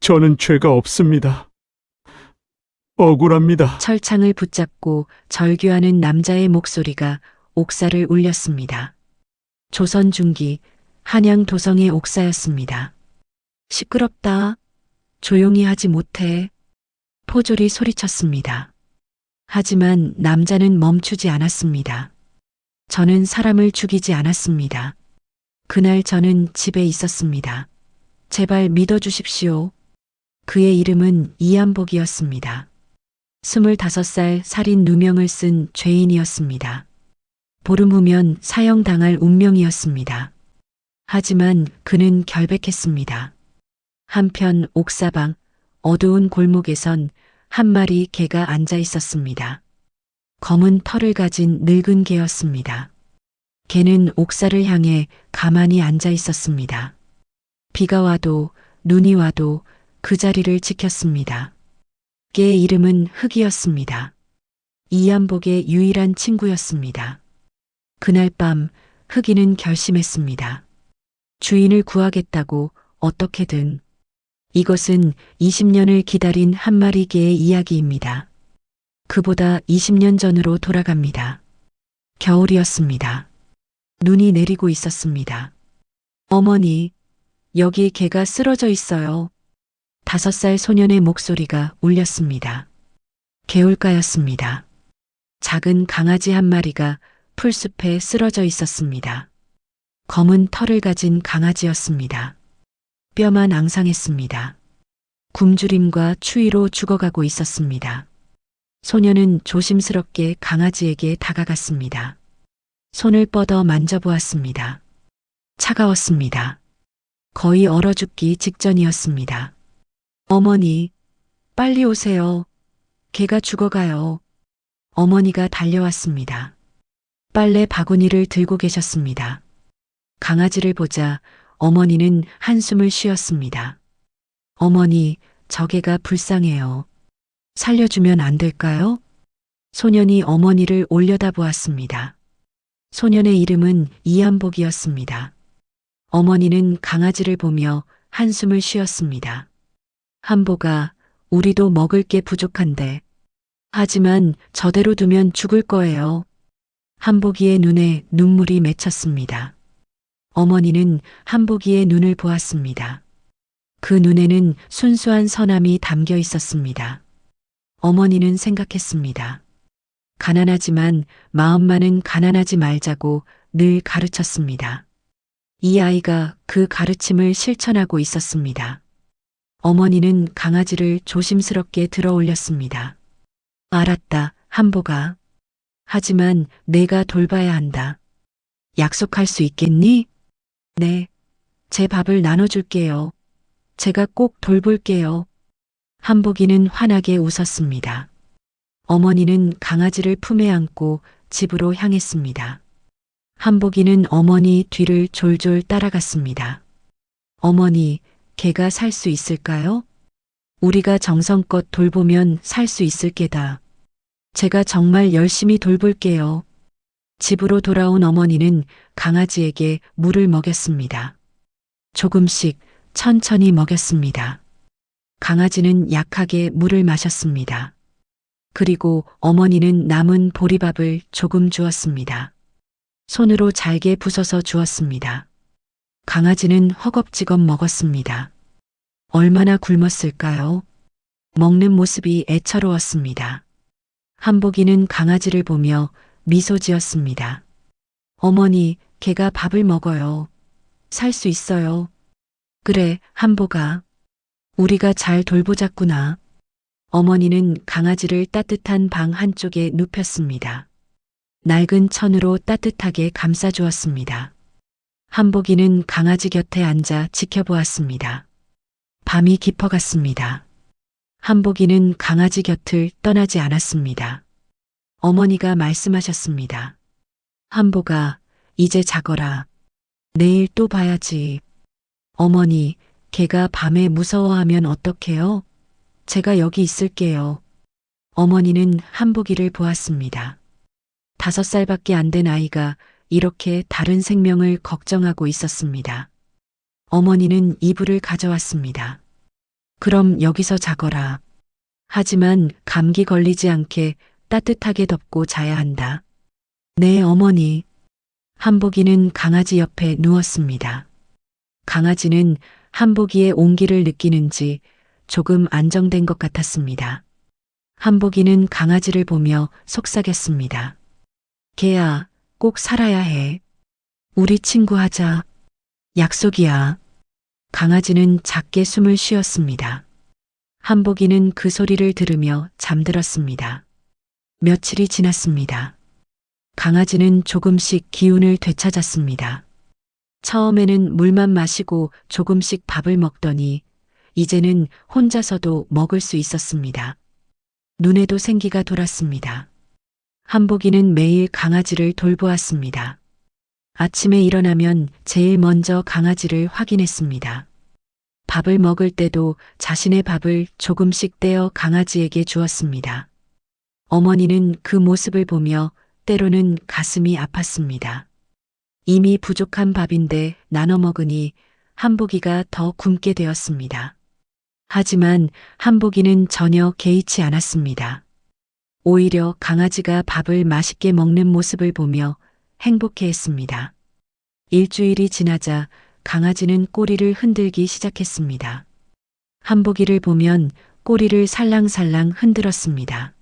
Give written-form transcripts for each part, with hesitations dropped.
저는 죄가 없습니다. 억울합니다. 철창을 붙잡고 절규하는 남자의 목소리가 옥사를 울렸습니다. 조선 중기 한양 도성의 옥사였습니다. 시끄럽다. 조용히 하지 못해. 포졸이 소리쳤습니다. 하지만 남자는 멈추지 않았습니다. 저는 사람을 죽이지 않았습니다. 그날 저는 집에 있었습니다. 제발 믿어주십시오. 그의 이름은 이한복이었습니다. 25살 살인 누명을 쓴 죄인이었습니다. 보름 후면 사형당할 운명이었습니다. 하지만 그는 결백했습니다. 한편 옥사방 어두운 골목에선 한 마리 개가 앉아 있었습니다. 검은 털을 가진 늙은 개였습니다. 개는 옥사를 향해 가만히 앉아 있었습니다. 비가 와도 눈이 와도 그 자리를 지켰습니다. 개의 이름은 흑이었습니다. 이한복의 유일한 친구였습니다. 그날 밤 흑이는 결심했습니다. 주인을 구하겠다고 어떻게든. 이것은 20년을 기다린 한 마리 개의 이야기입니다. 그보다 20년 전으로 돌아갑니다. 겨울이었습니다. 눈이 내리고 있었습니다. 어머니, 여기 개가 쓰러져 있어요. 5살 소년의 목소리가 울렸습니다. 개울가였습니다. 작은 강아지 한 마리가 풀숲에 쓰러져 있었습니다. 검은 털을 가진 강아지였습니다. 뼈만 앙상했습니다. 굶주림과 추위로 죽어가고 있었습니다. 소녀는 조심스럽게 강아지에게 다가갔습니다. 손을 뻗어 만져보았습니다. 차가웠습니다. 거의 얼어 죽기 직전이었습니다. 어머니, 빨리 오세요. 개가 죽어가요. 어머니가 달려왔습니다. 빨래 바구니를 들고 계셨습니다. 강아지를 보자 어머니는 한숨을 쉬었습니다. 어머니, 저 개가 불쌍해요. 살려주면 안 될까요? 소년이 어머니를 올려다보았습니다. 소년의 이름은 이한복이었습니다. 어머니는 강아지를 보며 한숨을 쉬었습니다. 한복아, 우리도 먹을 게 부족한데. 하지만 저대로 두면 죽을 거예요. 한복이의 눈에 눈물이 맺혔습니다. 어머니는 한복이의 눈을 보았습니다. 그 눈에는 순수한 선함이 담겨 있었습니다. 어머니는 생각했습니다. 가난하지만 마음만은 가난하지 말자고 늘 가르쳤습니다. 이 아이가 그 가르침을 실천하고 있었습니다. 어머니는 강아지를 조심스럽게 들어 올렸습니다. 알았다, 한복아. 하지만 내가 돌봐야 한다. 약속할 수 있겠니? 네. 제 밥을 나눠줄게요. 제가 꼭 돌볼게요. 한복이는 환하게 웃었습니다. 어머니는 강아지를 품에 안고 집으로 향했습니다. 한복이는 어머니 뒤를 졸졸 따라갔습니다. 어머니, 개가 살 수 있을까요? 우리가 정성껏 돌보면 살 수 있을 게다. 제가 정말 열심히 돌볼게요. 집으로 돌아온 어머니는 강아지에게 물을 먹였습니다. 조금씩 천천히 먹였습니다. 강아지는 약하게 물을 마셨습니다. 그리고 어머니는 남은 보리밥을 조금 주었습니다. 손으로 잘게 부숴서 주었습니다. 강아지는 허겁지겁 먹었습니다. 얼마나 굶었을까요? 먹는 모습이 애처로웠습니다. 한복이는 강아지를 보며 미소 지었습니다. 어머니, 개가 밥을 먹어요. 살 수 있어요. 그래, 한복아. 우리가 잘 돌보자꾸나. 어머니는 강아지를 따뜻한 방 한쪽에 눕혔습니다. 낡은 천으로 따뜻하게 감싸주었습니다. 한복이는 강아지 곁에 앉아 지켜보았습니다. 밤이 깊어갔습니다. 한복이는 강아지 곁을 떠나지 않았습니다. 어머니가 말씀하셨습니다. 한복아, 이제 자거라. 내일 또 봐야지. 어머니, 개가 밤에 무서워하면 어떡해요? 제가 여기 있을게요. 어머니는 한복이를 보았습니다. 5살밖에 안 된 아이가 이렇게 다른 생명을 걱정하고 있었습니다. 어머니는 이불을 가져왔습니다. 그럼 여기서 자거라. 하지만 감기 걸리지 않게 따뜻하게 덮고 자야 한다. 네, 어머니. 한복이는 강아지 옆에 누웠습니다. 강아지는 한복이의 온기를 느끼는지 조금 안정된 것 같았습니다. 한복이는 강아지를 보며 속삭였습니다. 개야, 꼭 살아야 해. 우리 친구 하자. 약속이야. 강아지는 작게 숨을 쉬었습니다. 한복이는 그 소리를 들으며 잠들었습니다. 며칠이 지났습니다. 강아지는 조금씩 기운을 되찾았습니다. 처음에는 물만 마시고 조금씩 밥을 먹더니 이제는 혼자서도 먹을 수 있었습니다. 눈에도 생기가 돌았습니다. 한복이는 매일 강아지를 돌보았습니다. 아침에 일어나면 제일 먼저 강아지를 확인했습니다. 밥을 먹을 때도 자신의 밥을 조금씩 떼어 강아지에게 주었습니다. 어머니는 그 모습을 보며 때로는 가슴이 아팠습니다. 이미 부족한 밥인데 나눠 먹으니 한복이가 더 굶게 되었습니다. 하지만 한복이는 전혀 개의치 않았습니다. 오히려 강아지가 밥을 맛있게 먹는 모습을 보며 행복해했습니다. 일주일이 지나자 강아지는 꼬리를 흔들기 시작했습니다. 한복이를 보면 꼬리를 살랑살랑 흔들었습니다.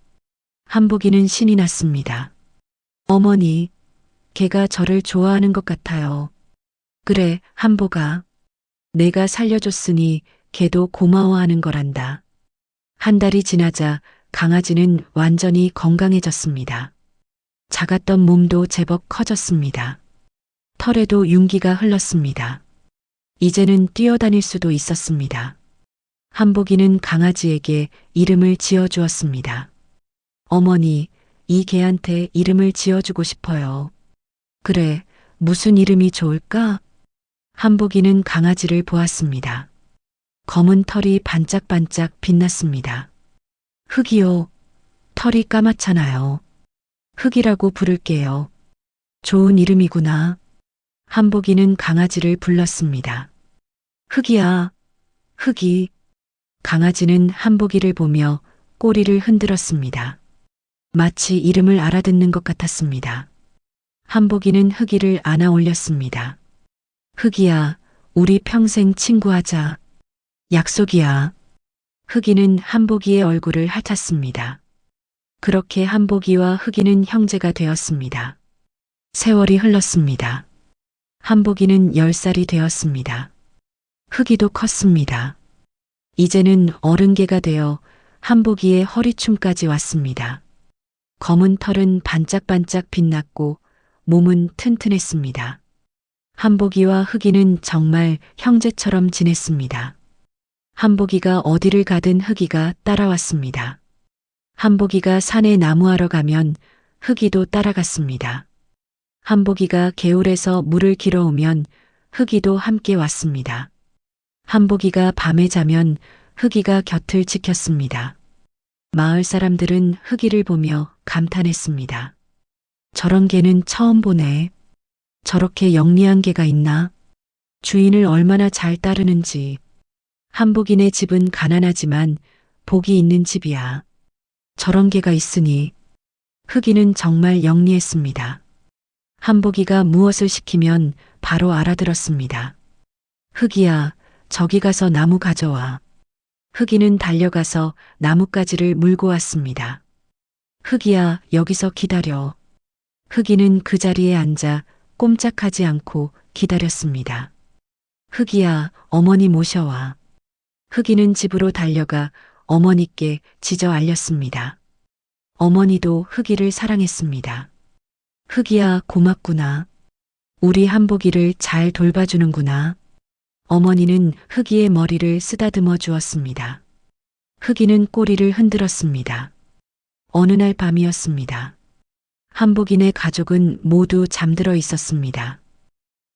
한복이는 신이 났습니다. 어머니, 걔가 저를 좋아하는 것 같아요. 그래, 한복아. 내가 살려줬으니 걔도 고마워하는 거란다. 한 달이 지나자 강아지는 완전히 건강해졌습니다. 작았던 몸도 제법 커졌습니다. 털에도 윤기가 흘렀습니다. 이제는 뛰어다닐 수도 있었습니다. 한복이는 강아지에게 이름을 지어주었습니다. 어머니, 이 개한테 이름을 지어주고 싶어요. 그래, 무슨 이름이 좋을까? 한복이는 강아지를 보았습니다. 검은 털이 반짝반짝 빛났습니다. 흑이요. 털이 까맣잖아요. 흑이라고 부를게요. 좋은 이름이구나. 한복이는 강아지를 불렀습니다. 흑이야, 흑이. 강아지는 한복이를 보며 꼬리를 흔들었습니다. 마치 이름을 알아듣는 것 같았습니다. 한복이는 흑이를 안아 올렸습니다. 흑이야, 우리 평생 친구하자. 약속이야. 흑이는 한복이의 얼굴을 핥았습니다. 그렇게 한복이와 흑이는 형제가 되었습니다. 세월이 흘렀습니다. 한복이는 10살이 되었습니다. 흑이도 컸습니다. 이제는 어른개가 되어 한복이의 허리춤까지 왔습니다. 검은 털은 반짝반짝 빛났고 몸은 튼튼했습니다. 한복이와 흑이는 정말 형제처럼 지냈습니다. 한복이가 어디를 가든 흑이가 따라왔습니다. 한복이가 산에 나무하러 가면 흑이도 따라갔습니다. 한복이가 개울에서 물을 길어오면 흑이도 함께 왔습니다. 한복이가 밤에 자면 흑이가 곁을 지켰습니다. 마을 사람들은 흑이를 보며 감탄했습니다. 저런 개는 처음 보네. 저렇게 영리한 개가 있나? 주인을 얼마나 잘 따르는지. 한복이네 집은 가난하지만 복이 있는 집이야. 저런 개가 있으니. 흑이는 정말 영리했습니다. 한복이가 무엇을 시키면 바로 알아들었습니다. 흑이야, 저기 가서 나무 가져와. 흑이는 달려가서 나뭇가지를 물고 왔습니다. 흑이야, 여기서 기다려. 흑이는 그 자리에 앉아 꼼짝하지 않고 기다렸습니다. 흑이야, 어머니 모셔와. 흑이는 집으로 달려가 어머니께 지저 알렸습니다. 어머니도 흑이를 사랑했습니다. 흑이야, 고맙구나. 우리 한복이를 잘 돌봐주는구나. 어머니는 흑이의 머리를 쓰다듬어 주었습니다. 흑이는 꼬리를 흔들었습니다. 어느 날 밤이었습니다. 한복이네 가족은 모두 잠들어 있었습니다.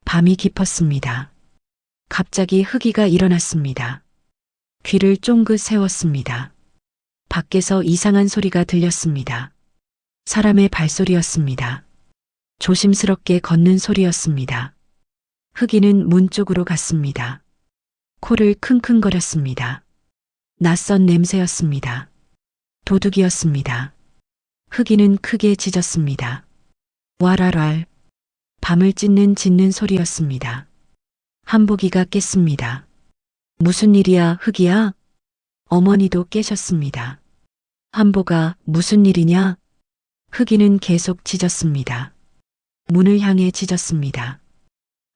밤이 깊었습니다. 갑자기 흑이가 일어났습니다. 귀를 쫑긋 세웠습니다. 밖에서 이상한 소리가 들렸습니다. 사람의 발소리였습니다. 조심스럽게 걷는 소리였습니다. 흑이는 문 쪽으로 갔습니다. 코를 킁킁거렸습니다. 낯선 냄새였습니다. 도둑이었습니다. 흑이는 크게 짖었습니다. 왈왈왈. 밤을 찢는 소리였습니다. 한복이가 깼습니다. 무슨 일이야, 흑이야? 어머니도 깨셨습니다. 한복아, 무슨 일이냐? 흑이는 계속 짖었습니다. 문을 향해 짖었습니다.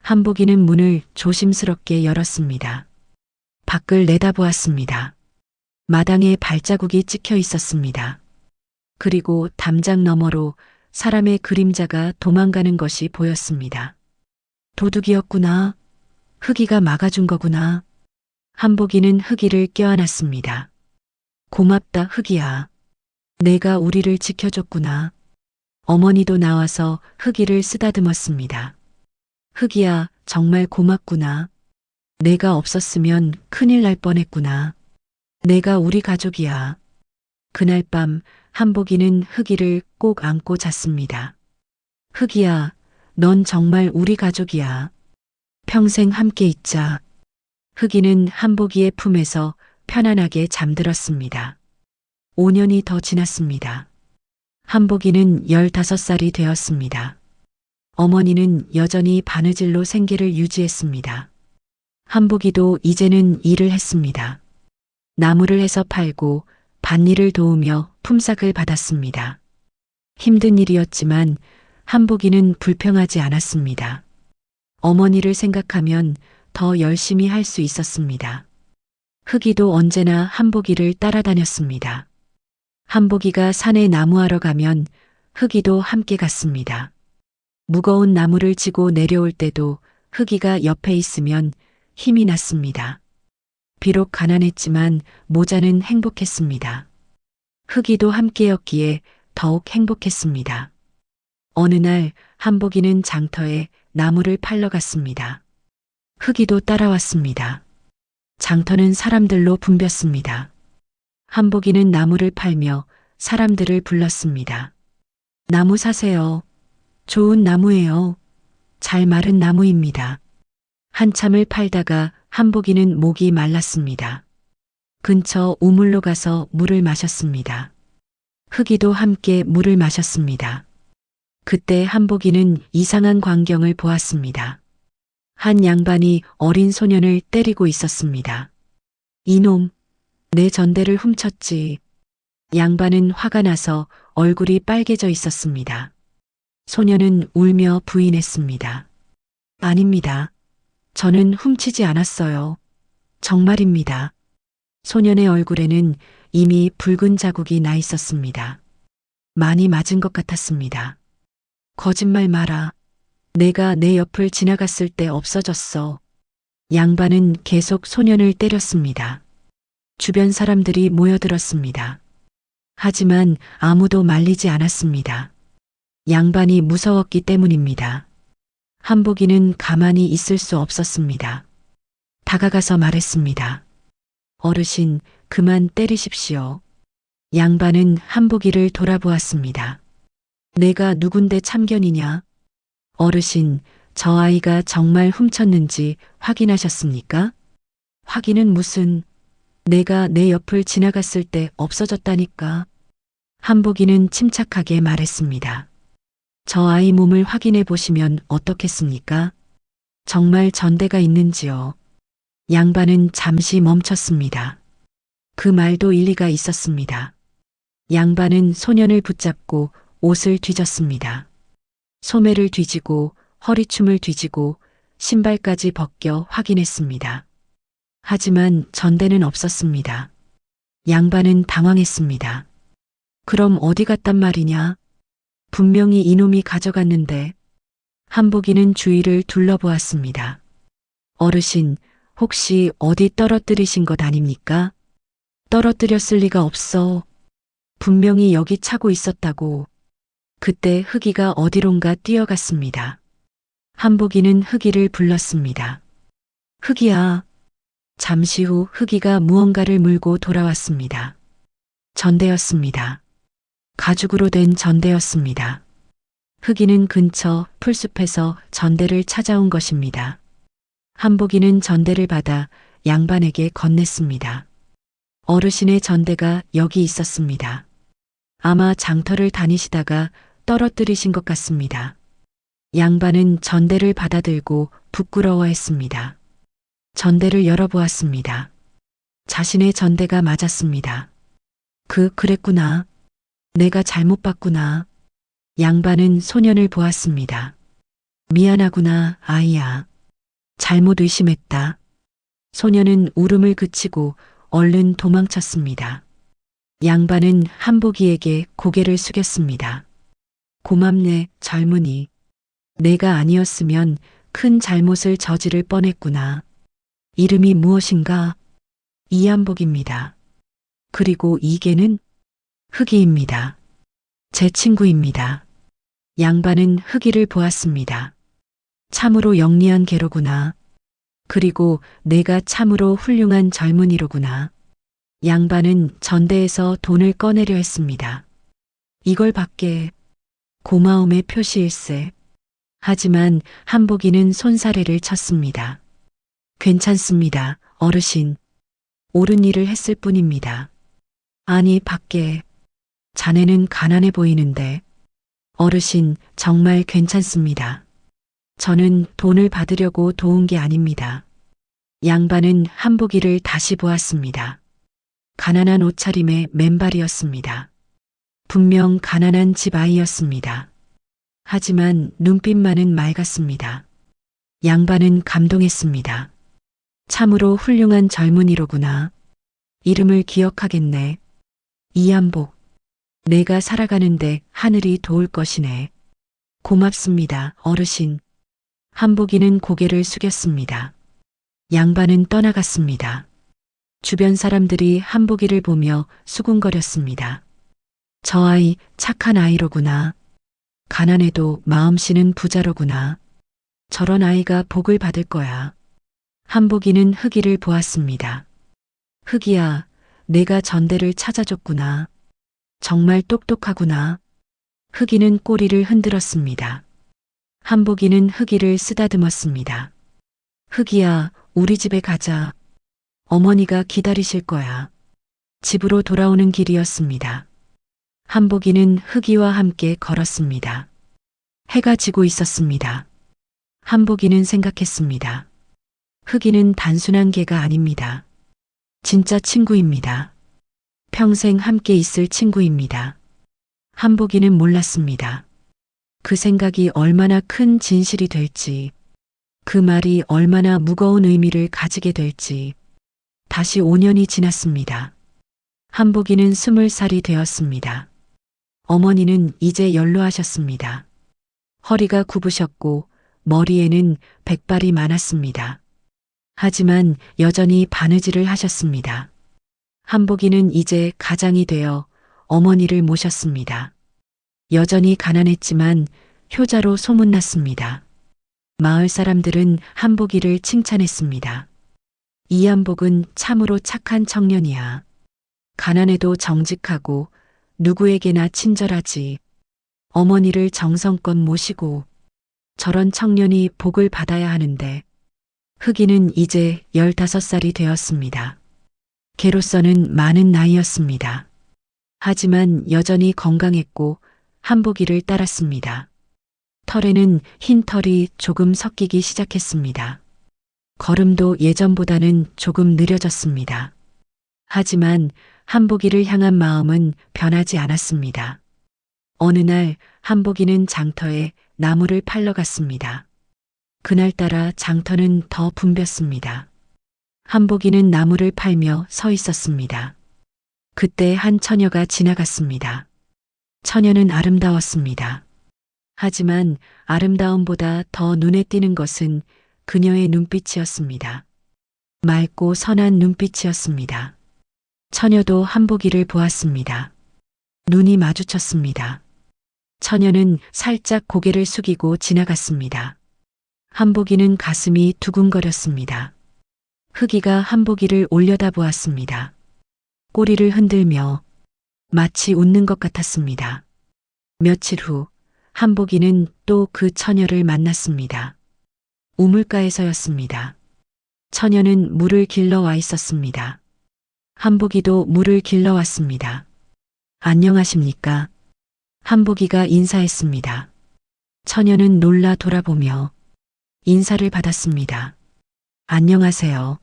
한복이는 문을 조심스럽게 열었습니다. 밖을 내다보았습니다. 마당에 발자국이 찍혀 있었습니다. 그리고 담장 너머로 사람의 그림자가 도망가는 것이 보였습니다. 도둑이었구나. 흑이가 막아준 거구나. 한복이는 흑이를 껴안았습니다. 고맙다, 흑이야. 내가 우리를 지켜줬구나. 어머니도 나와서 흑이를 쓰다듬었습니다. 흑이야, 정말 고맙구나. 내가 없었으면 큰일 날 뻔했구나. 내가 우리 가족이야. 그날 밤 한복이는 흑이를 꼭 안고 잤습니다. 흑이야, 넌 정말 우리 가족이야. 평생 함께 있자. 흑이는 한복이의 품에서 편안하게 잠들었습니다. 5년이 더 지났습니다. 한복이는 15살이 되었습니다. 어머니는 여전히 바느질로 생계를 유지했습니다. 한복이도 이제는 일을 했습니다. 나무를 해서 팔고 밭일을 도우며 품삯을 받았습니다. 힘든 일이었지만 한복이는 불평하지 않았습니다. 어머니를 생각하면 더 열심히 할 수 있었습니다. 흑이도 언제나 한복이를 따라다녔습니다. 한복이가 산에 나무하러 가면 흑이도 함께 갔습니다. 무거운 나무를 지고 내려올 때도 흑이가 옆에 있으면 힘이 났습니다. 비록 가난했지만 모자는 행복했습니다. 흑이도 함께였기에 더욱 행복했습니다. 어느 날 한복이는 장터에 나무를 팔러 갔습니다. 흑이도 따라왔습니다. 장터는 사람들로 붐볐습니다. 한복이는 나무를 팔며 사람들을 불렀습니다. 나무 사세요. 좋은 나무예요. 잘 마른 나무입니다. 한참을 팔다가 한복이는 목이 말랐습니다. 근처 우물로 가서 물을 마셨습니다. 흑이도 함께 물을 마셨습니다. 그때 한복이는 이상한 광경을 보았습니다. 한 양반이 어린 소년을 때리고 있었습니다. 이놈, 내 전대를 훔쳤지. 양반은 화가 나서 얼굴이 빨개져 있었습니다. 소년은 울며 부인했습니다. 아닙니다. 저는 훔치지 않았어요. 정말입니다. 소년의 얼굴에는 이미 붉은 자국이 나 있었습니다. 많이 맞은 것 같았습니다. 거짓말 마라. 내가 내 옆을 지나갔을 때 없어졌어. 양반은 계속 소년을 때렸습니다. 주변 사람들이 모여들었습니다. 하지만 아무도 말리지 않았습니다. 양반이 무서웠기 때문입니다. 한복이는 가만히 있을 수 없었습니다. 다가가서 말했습니다. 어르신, 그만 때리십시오. 양반은 한복이를 돌아보았습니다. 내가 누군데 참견이냐? 어르신, 저 아이가 정말 훔쳤는지 확인하셨습니까? 확인은 무슨, 내가 내 옆을 지나갔을 때 없어졌다니까. 한복이는 침착하게 말했습니다. 저 아이 몸을 확인해 보시면 어떻겠습니까? 정말 전대가 있는지요? 양반은 잠시 멈췄습니다. 그 말도 일리가 있었습니다. 양반은 소년을 붙잡고 옷을 뒤졌습니다. 소매를 뒤지고 허리춤을 뒤지고 신발까지 벗겨 확인했습니다. 하지만 전대는 없었습니다. 양반은 당황했습니다. 그럼 어디 갔단 말이냐? 분명히 이놈이 가져갔는데. 한복이는 주위를 둘러보았습니다. 어르신, 혹시 어디 떨어뜨리신 것 아닙니까? 떨어뜨렸을 리가 없어. 분명히 여기 차고 있었다고. 그때 흑이가 어디론가 뛰어갔습니다. 한복이는 흑이를 불렀습니다. 흑이야. 잠시 후 흑이가 무언가를 물고 돌아왔습니다. 전대였습니다. 가죽으로 된 전대였습니다. 흑이는 근처 풀숲에서 전대를 찾아온 것입니다. 한복이는 전대를 받아 양반에게 건넸습니다. 어르신의 전대가 여기 있었습니다. 아마 장터를 다니시다가 떨어뜨리신 것 같습니다. 양반은 전대를 받아들고 부끄러워했습니다. 전대를 열어보았습니다. 자신의 전대가 맞았습니다. 그랬구나. 내가 잘못 봤구나. 양반은 소년을 보았습니다. 미안하구나, 아이야. 잘못 의심했다. 소년은 울음을 그치고 얼른 도망쳤습니다. 양반은 한복이에게 고개를 숙였습니다. 고맙네, 젊은이. 내가 아니었으면 큰 잘못을 저지를 뻔했구나. 이름이 무엇인가? 이한복입니다. 그리고 이계는? 흑이입니다. 제 친구입니다. 양반은 흑이를 보았습니다. 참으로 영리한 개로구나. 그리고 내가 참으로 훌륭한 젊은이로구나. 양반은 전대에서 돈을 꺼내려 했습니다. 이걸 받게. 고마움의 표시일세. 하지만 한복이는 손사래를 쳤습니다. 괜찮습니다, 어르신. 옳은 일을 했을 뿐입니다. 아니, 밖에. 자네는 가난해 보이는데. 어르신, 정말 괜찮습니다. 저는 돈을 받으려고 도운 게 아닙니다. 양반은 한복이를 다시 보았습니다. 가난한 옷차림의 맨발이었습니다. 분명 가난한 집 아이였습니다. 하지만 눈빛만은 맑았습니다. 양반은 감동했습니다. 참으로 훌륭한 젊은이로구나. 이름을 기억하겠네. 이한복. 내가 살아가는데 하늘이 도울 것이네. 고맙습니다, 어르신. 한복이는 고개를 숙였습니다. 양반은 떠나갔습니다. 주변 사람들이 한복이를 보며 수군거렸습니다. 저 아이 착한 아이로구나. 가난해도 마음씨는 부자로구나. 저런 아이가 복을 받을 거야. 한복이는 흑이를 보았습니다. 흑이야, 내가 전대를 찾아줬구나. 정말 똑똑하구나. 흑이는 꼬리를 흔들었습니다. 한복이는 흑이를 쓰다듬었습니다. 흑이야, 우리 집에 가자. 어머니가 기다리실 거야. 집으로 돌아오는 길이었습니다. 한복이는 흑이와 함께 걸었습니다. 해가 지고 있었습니다. 한복이는 생각했습니다. 흑이는 단순한 개가 아닙니다. 진짜 친구입니다. 평생 함께 있을 친구입니다. 한복이는 몰랐습니다. 그 생각이 얼마나 큰 진실이 될지, 그 말이 얼마나 무거운 의미를 가지게 될지. 다시 5년이 지났습니다. 한복이는 20살이 되었습니다. 어머니는 이제 연로하셨습니다. 허리가 굽으셨고 머리에는 백발이 많았습니다. 하지만 여전히 바느질을 하셨습니다. 한복이는 이제 가장이 되어 어머니를 모셨습니다. 여전히 가난했지만 효자로 소문났습니다. 마을 사람들은 한복이를 칭찬했습니다. 이한복은 참으로 착한 청년이야. 가난해도 정직하고 누구에게나 친절하지. 어머니를 정성껏 모시고. 저런 청년이 복을 받아야 하는데. 흑이는 이제 15살이 되었습니다. 개로서는 많은 나이였습니다. 하지만 여전히 건강했고 한복이를 따랐습니다. 털에는 흰 털이 조금 섞이기 시작했습니다. 걸음도 예전보다는 조금 느려졌습니다. 하지만 한복이를 향한 마음은 변하지 않았습니다. 어느 날 한복이는 장터에 나무를 팔러 갔습니다. 그날따라 장터는 더 붐볐습니다. 한복이는 나무를 팔며 서 있었습니다. 그때 한 처녀가 지나갔습니다. 처녀는 아름다웠습니다. 하지만 아름다움보다 더 눈에 띄는 것은 그녀의 눈빛이었습니다. 맑고 선한 눈빛이었습니다. 처녀도 한복이를 보았습니다. 눈이 마주쳤습니다. 처녀는 살짝 고개를 숙이고 지나갔습니다. 한복이는 가슴이 두근거렸습니다. 흑이가 한복이를 올려다보았습니다. 꼬리를 흔들며 마치 웃는 것 같았습니다. 며칠 후 한복이는 또 그 처녀를 만났습니다. 우물가에서였습니다. 처녀는 물을 길러 와 있었습니다. 한복이도 물을 길러왔습니다. 안녕하십니까? 한복이가 인사했습니다. 처녀는 놀라 돌아보며 인사를 받았습니다. 안녕하세요.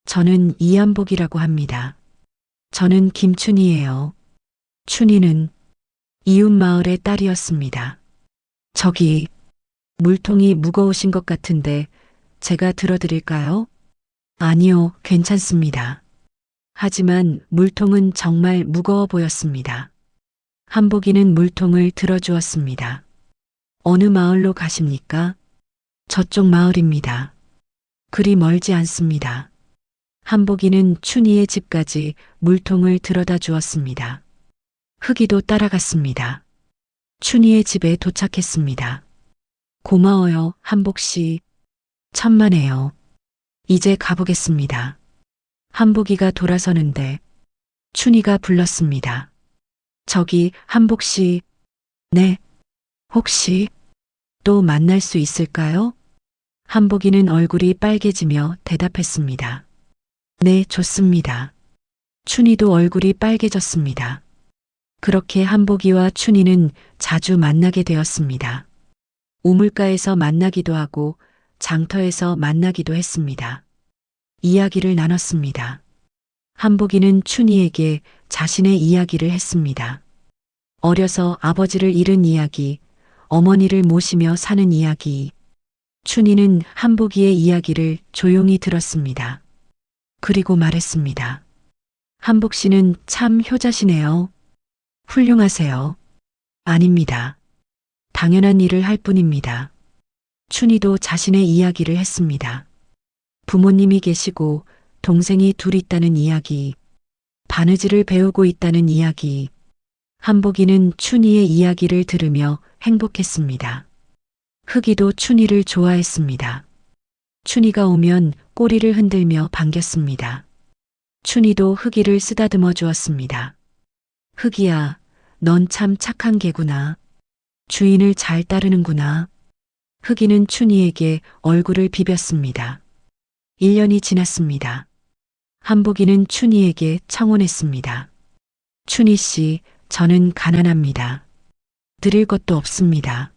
저는 이한복이라고 합니다. 저는 김춘희예요. 춘희는 이웃 마을의 딸이었습니다. 저기 물통이 무거우신 것 같은데 제가 들어드릴까요? 아니요, 괜찮습니다. 하지만 물통은 정말 무거워 보였습니다. 한복이는 물통을 들어주었습니다. 어느 마을로 가십니까? 저쪽 마을입니다. 그리 멀지 않습니다. 한복이는 춘희의 집까지 물통을 들어다 주었습니다. 흑이도 따라갔습니다. 춘희의 집에 도착했습니다. 고마워요, 한복씨. 천만에요. 이제 가보겠습니다. 한복이가 돌아서는데 춘희가 불렀습니다. 저기 한복씨. 네. 혹시 또 만날 수 있을까요? 한복이는 얼굴이 빨개지며 대답했습니다. 네, 좋습니다. 춘희도 얼굴이 빨개졌습니다. 그렇게 한복이와 춘희는 자주 만나게 되었습니다. 우물가에서 만나기도 하고 장터에서 만나기도 했습니다. 이야기를 나눴습니다. 한복이는 춘희에게 자신의 이야기를 했습니다. 어려서 아버지를 잃은 이야기, 어머니를 모시며 사는 이야기. 춘희는 한복이의 이야기를 조용히 들었습니다. 그리고 말했습니다. 한복 씨는 참 효자시네요. 훌륭하세요. 아닙니다. 당연한 일을 할 뿐입니다. 춘희도 자신의 이야기를 했습니다. 부모님이 계시고 동생이 둘 있다는 이야기, 바느질을 배우고 있다는 이야기. 한복이는 춘희의 이야기를 들으며 행복했습니다. 흑이도 춘희를 좋아했습니다. 춘희가 오면 꼬리를 흔들며 반겼습니다. 춘희도 흑이를 쓰다듬어 주었습니다. 흑이야, 넌 참 착한 개구나. 주인을 잘 따르는구나. 흑이는 춘희에게 얼굴을 비볐습니다. 1년이 지났습니다. 한복이는 춘희에게 청혼했습니다. 춘희 씨, 저는 가난합니다. 드릴 것도 없습니다.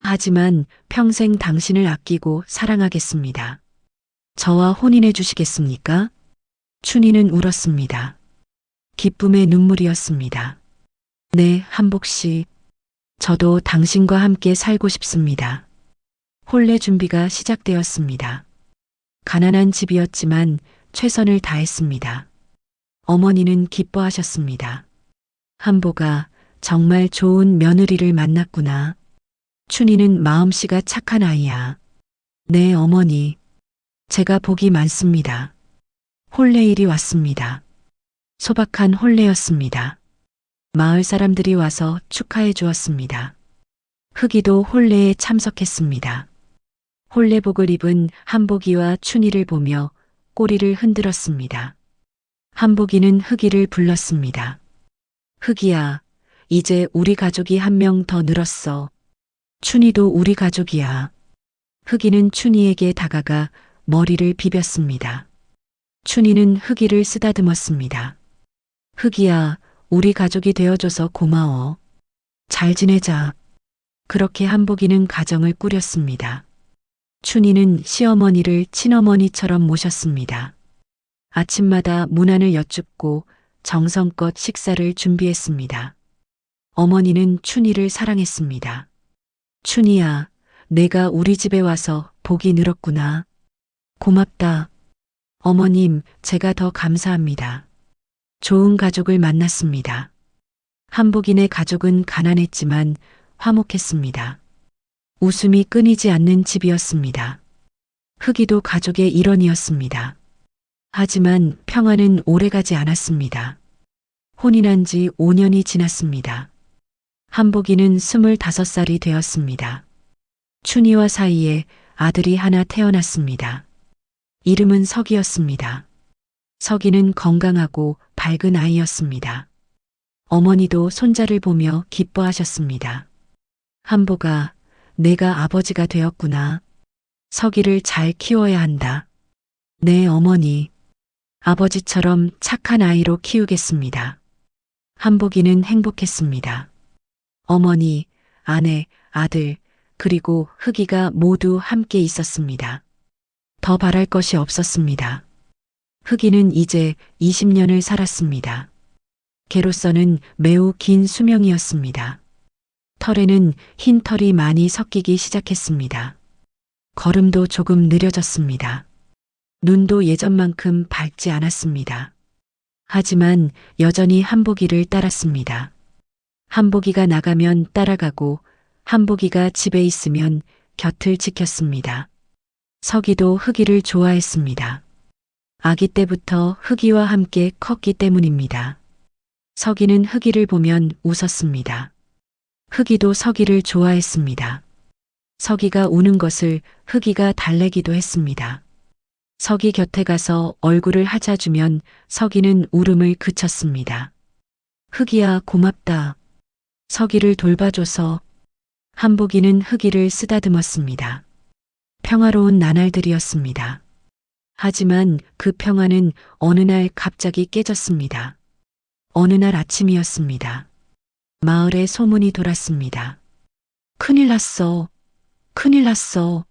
하지만 평생 당신을 아끼고 사랑하겠습니다. 저와 혼인해 주시겠습니까? 춘희는 울었습니다. 기쁨의 눈물이었습니다. 네, 한복 씨. 저도 당신과 함께 살고 싶습니다. 혼례 준비가 시작되었습니다. 가난한 집이었지만 최선을 다했습니다. 어머니는 기뻐하셨습니다. 한복아, 정말 좋은 며느리를 만났구나. 춘희는 마음씨가 착한 아이야. 네, 어머니. 제가 복이 많습니다. 혼례일이 왔습니다. 소박한 혼례였습니다. 마을 사람들이 와서 축하해 주었습니다. 흑이도 혼례에 참석했습니다. 혼례복을 입은 한복이와 춘희를 보며 꼬리를 흔들었습니다. 한복이는 흑이를 불렀습니다. 흑이야, 이제 우리 가족이 한 명 더 늘었어. 춘희도 우리 가족이야. 흑이는 춘희에게 다가가 머리를 비볐습니다. 춘희는 흑이를 쓰다듬었습니다. 흑이야, 우리 가족이 되어줘서 고마워. 잘 지내자. 그렇게 한복이는 가정을 꾸렸습니다. 춘희는 시어머니를 친어머니처럼 모셨습니다. 아침마다 문안을 여쭙고 정성껏 식사를 준비했습니다. 어머니는 춘희를 사랑했습니다. 춘희야, 내가 우리 집에 와서 복이 늘었구나. 고맙다. 어머님, 제가 더 감사합니다. 좋은 가족을 만났습니다. 한복인의 가족은 가난했지만 화목했습니다. 웃음이 끊이지 않는 집이었습니다. 흑이도 가족의 일원이었습니다. 하지만 평화는 오래가지 않았습니다. 혼인한 지 5년이 지났습니다. 한복이는 25살이 되었습니다. 춘희와 사이에 아들이 하나 태어났습니다. 이름은 석이었습니다. 석이는 건강하고 밝은 아이였습니다. 어머니도 손자를 보며 기뻐하셨습니다. 한복아, 내가 아버지가 되었구나. 석이를 잘 키워야 한다. 네, 어머니. 아버지처럼 착한 아이로 키우겠습니다. 한복이는 행복했습니다. 어머니, 아내, 아들, 그리고 흑이가 모두 함께 있었습니다. 더 바랄 것이 없었습니다. 흑이는 이제 20년을 살았습니다. 개로서는 매우 긴 수명이었습니다. 털에는 흰 털이 많이 섞이기 시작했습니다. 걸음도 조금 느려졌습니다. 눈도 예전만큼 밝지 않았습니다. 하지만 여전히 한복이를 따랐습니다. 한복이가 나가면 따라가고 한복이가 집에 있으면 곁을 지켰습니다. 서기도 흑이를 좋아했습니다. 아기 때부터 흑이와 함께 컸기 때문입니다. 서기는 흑이를 보면 웃었습니다. 흑이도 서기를 좋아했습니다. 서기가 우는 것을 흑이가 달래기도 했습니다. 서기 곁에 가서 얼굴을 하자주면 서기는 울음을 그쳤습니다. 흑이야 고맙다. 서기를 돌봐줘서. 한복이는 흑이를 쓰다듬었습니다. 평화로운 나날들이었습니다. 하지만 그 평화는 어느 날 갑자기 깨졌습니다. 어느 날 아침이었습니다. 마을에 소문이 돌았습니다. 큰일 났어. 큰일 났어.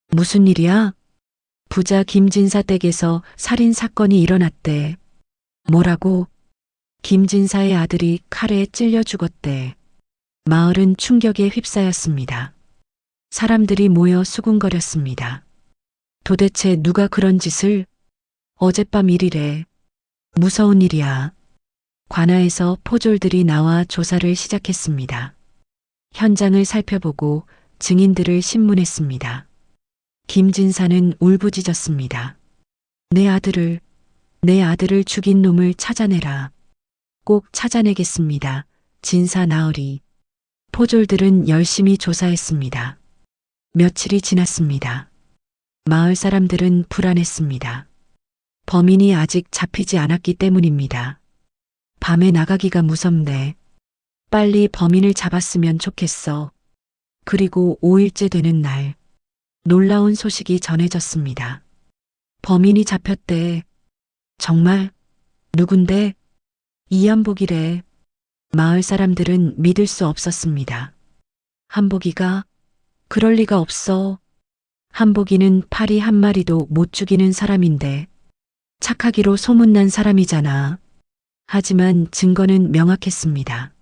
무슨 일이야? 부자 김진사 댁에서 살인 사건이 일어났대. 뭐라고? 김진사의 아들이 칼에 찔려 죽었대. 마을은 충격에 휩싸였습니다. 사람들이 모여 수군거렸습니다. 도대체 누가 그런 짓을? 어젯밤 일이래. 무서운 일이야. 관아에서 포졸들이 나와 조사를 시작했습니다. 현장을 살펴보고 증인들을 신문했습니다. 김진사는 울부짖었습니다. 내 아들을 죽인 놈을 찾아내라. 꼭 찾아내겠습니다. 진사 나으리. 포졸들은 열심히 조사했습니다. 며칠이 지났습니다. 마을 사람들은 불안했습니다. 범인이 아직 잡히지 않았기 때문입니다. 밤에 나가기가 무섭네. 빨리 범인을 잡았으면 좋겠어. 그리고 5일째 되는 날, 놀라운 소식이 전해졌습니다. 범인이 잡혔대. 정말? 누군데? 이한복이래. 마을 사람들은 믿을 수 없었습니다. 한복이가? 그럴 리가 없어. 한복이는 파리 한 마리도 못 죽이는 사람인데 착하기로 소문난 사람이잖아. 하지만 증거는 명확했습니다.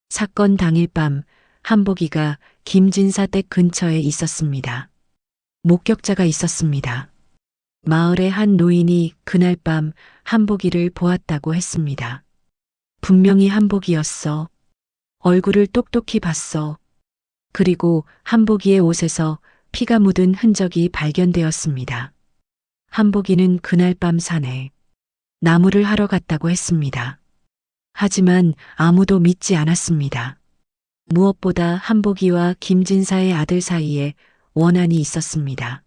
사건 당일 밤 한복이가 김진사 댁 근처에 있었습니다. 목격자가 있었습니다. 마을의 한 노인이 그날 밤 한복이를 보았다고 했습니다. 분명히 한복이었어. 얼굴을 똑똑히 봤어. 그리고 한복이의 옷에서 피가 묻은 흔적이 발견되었습니다. 한복이는 그날 밤 산에 나무를 하러 갔다고 했습니다. 하지만 아무도 믿지 않았습니다. 무엇보다 한복이와 김진사의 아들 사이에 원한이 있었습니다.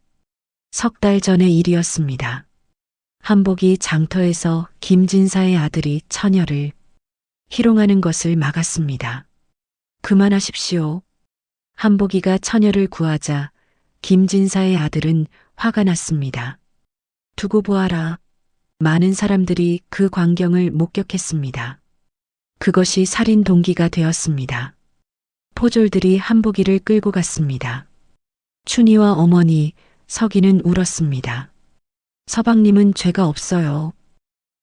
석 달 전의 일이었습니다. 한복이 장터에서 김진사의 아들이 처녀를 희롱하는 것을 막았습니다. 그만하십시오. 한복이가 처녀를 구하자 김진사의 아들은 화가 났습니다. 두고 보아라. 많은 사람들이 그 광경을 목격했습니다. 그것이 살인 동기가 되었습니다. 포졸들이 한복이를 끌고 갔습니다. 춘희와 어머니, 서기는 울었습니다. 서방님은 죄가 없어요.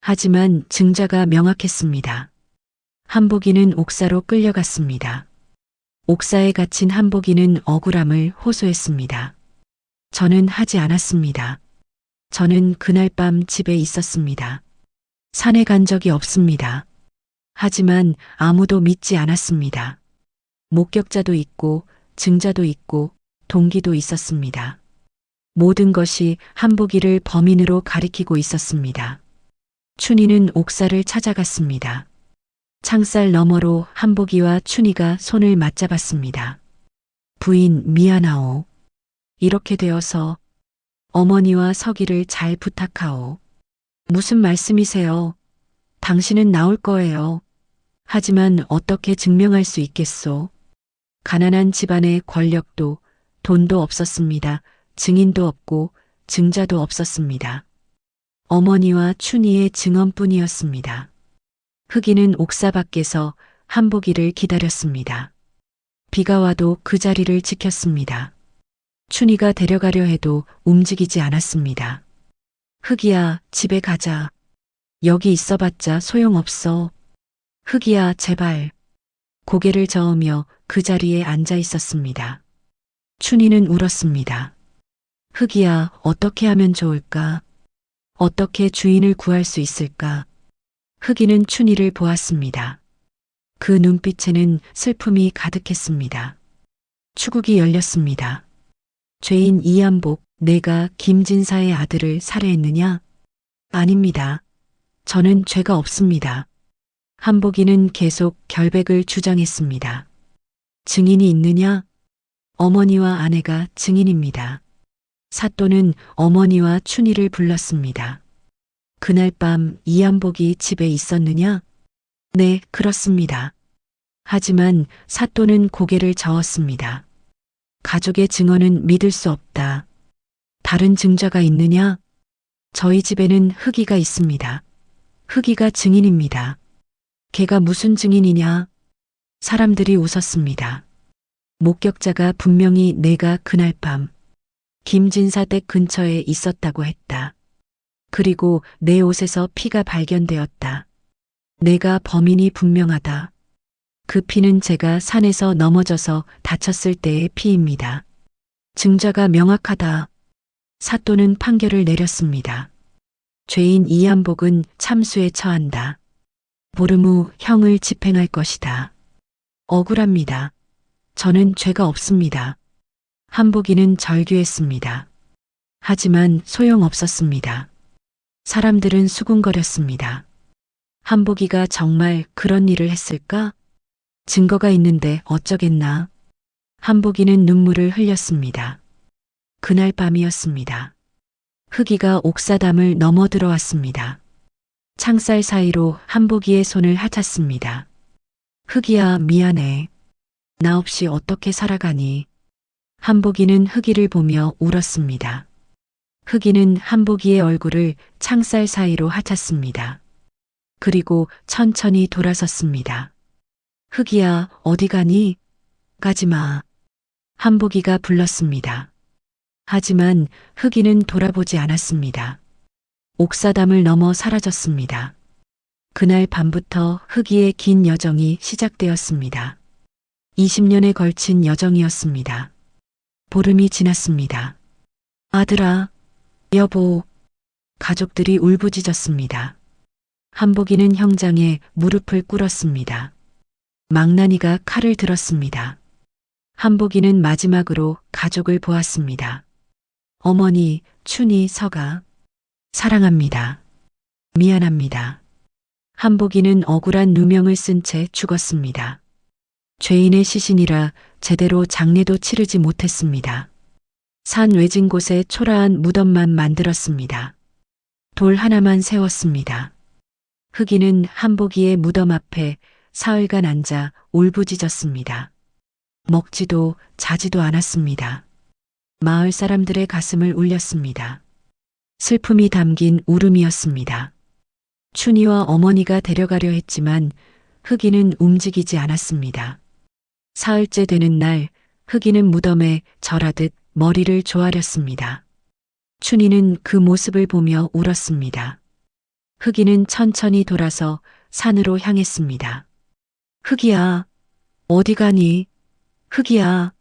하지만 증자가 명확했습니다. 한복이는 옥사로 끌려갔습니다. 옥사에 갇힌 한복이는 억울함을 호소했습니다. 저는 하지 않았습니다. 저는 그날 밤 집에 있었습니다. 산에 간 적이 없습니다. 하지만 아무도 믿지 않았습니다. 목격자도 있고 증자도 있고 동기도 있었습니다. 모든 것이 한복이를 범인으로 가리키고 있었습니다. 춘희는 옥사를 찾아갔습니다. 창살 너머로 한복이와 춘희가 손을 맞잡았습니다. 부인 미안하오. 이렇게 되어서 어머니와 서기를 잘 부탁하오. 무슨 말씀이세요? 당신은 나올 거예요. 하지만 어떻게 증명할 수 있겠소? 가난한 집안의 권력도 돈도 없었습니다. 증인도 없고 증자도 없었습니다. 어머니와 춘희의 증언뿐이었습니다. 흑이는 옥사 밖에서 한복이를 기다렸습니다. 비가 와도 그 자리를 지켰습니다. 춘희가 데려가려 해도 움직이지 않았습니다. 흑이야, 집에 가자. 여기 있어봤자 소용없어. 흑이야, 제발. 고개를 저으며 그 자리에 앉아 있었습니다. 춘희는 울었습니다. 흑이야, 어떻게 하면 좋을까? 어떻게 주인을 구할 수 있을까? 흑이는 춘희를 보았습니다. 그 눈빛에는 슬픔이 가득했습니다. 추국이 열렸습니다. 죄인 이한복, 내가 김진사의 아들을 살해했느냐? 아닙니다. 저는 죄가 없습니다. 한복이는 계속 결백을 주장했습니다. 증인이 있느냐? 어머니와 아내가 증인입니다. 사또는 어머니와 춘희를 불렀습니다. 그날 밤 이한복이 집에 있었느냐? 네, 그렇습니다. 하지만 사또는 고개를 저었습니다. 가족의 증언은 믿을 수 없다. 다른 증자가 있느냐? 저희 집에는 흑이가 있습니다. 흑이가 증인입니다. 걔가 무슨 증인이냐? 사람들이 웃었습니다. 목격자가 분명히 내가 그날 밤 김진사 댁 근처에 있었다고 했다. 그리고 내 옷에서 피가 발견되었다. 내가 범인이 분명하다. 그 피는 제가 산에서 넘어져서 다쳤을 때의 피입니다. 증자가 명확하다. 사또는 판결을 내렸습니다. 죄인 이한복은 참수에 처한다. 보름 후 형을 집행할 것이다. 억울합니다. 저는 죄가 없습니다. 한복이는 절규했습니다. 하지만 소용없었습니다. 사람들은 수군거렸습니다. 한복이가 정말 그런 일을 했을까? 증거가 있는데 어쩌겠나? 한복이는 눈물을 흘렸습니다. 그날 밤이었습니다. 흑이가 옥사담을 넘어 들어왔습니다. 창살 사이로 한복이의 손을 핥았습니다. 흑이야, 미안해. 나 없이 어떻게 살아가니? 한복이는 흑이를 보며 울었습니다. 흑이는 한복이의 얼굴을 창살 사이로 핥았습니다. 그리고 천천히 돌아섰습니다. 흑이야, 어디 가니? 가지마. 한복이가 불렀습니다. 하지만 흑이는 돌아보지 않았습니다. 옥사담을 넘어 사라졌습니다. 그날 밤부터 흑이의 긴 여정이 시작되었습니다. 20년에 걸친 여정이었습니다. 보름이 지났습니다. 아들아, 여보, 가족들이 울부짖었습니다. 한복이는 형장에 무릎을 꿇었습니다. 망나니가 칼을 들었습니다. 한복이는 마지막으로 가족을 보았습니다. 어머니, 춘희, 서가. 사랑합니다. 미안합니다. 한복이는 억울한 누명을 쓴 채 죽었습니다. 죄인의 시신이라 제대로 장례도 치르지 못했습니다. 산 외진 곳에 초라한 무덤만 만들었습니다. 돌 하나만 세웠습니다. 흑이는 한복이의 무덤 앞에 사흘간 앉아 울부짖었습니다. 먹지도 자지도 않았습니다. 마을 사람들의 가슴을 울렸습니다. 슬픔이 담긴 울음이었습니다. 춘희와 어머니가 데려가려 했지만 흑이는 움직이지 않았습니다. 사흘째 되는 날 흑이는 무덤에 절하듯 머리를 조아렸습니다. 춘희는 그 모습을 보며 울었습니다. 흑이는 천천히 돌아서 산으로 향했습니다. 흑이야, 어디 가니? 흑이야.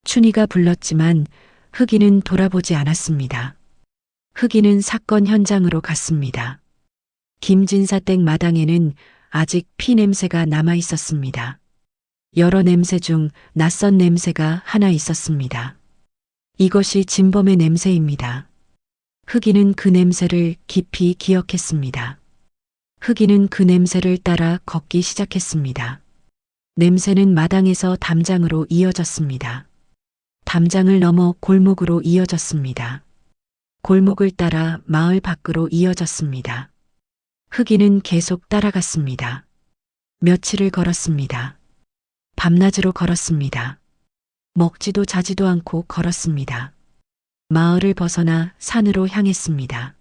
춘희가 불렀지만 흑이는 돌아보지 않았습니다. 흑이는 사건 현장으로 갔습니다. 김진사 댁 마당에는 아직 피 냄새가 남아 있었습니다. 여러 냄새 중 낯선 냄새가 하나 있었습니다. 이것이 진범의 냄새입니다. 흑이는 그 냄새를 깊이 기억했습니다. 흑이는 그 냄새를 따라 걷기 시작했습니다. 냄새는 마당에서 담장으로 이어졌습니다. 담장을 넘어 골목으로 이어졌습니다. 골목을 따라 마을 밖으로 이어졌습니다. 흑이는 계속 따라갔습니다. 며칠을 걸었습니다. 밤낮으로 걸었습니다. 먹지도 자지도 않고 걸었습니다. 마을을 벗어나 산으로 향했습니다.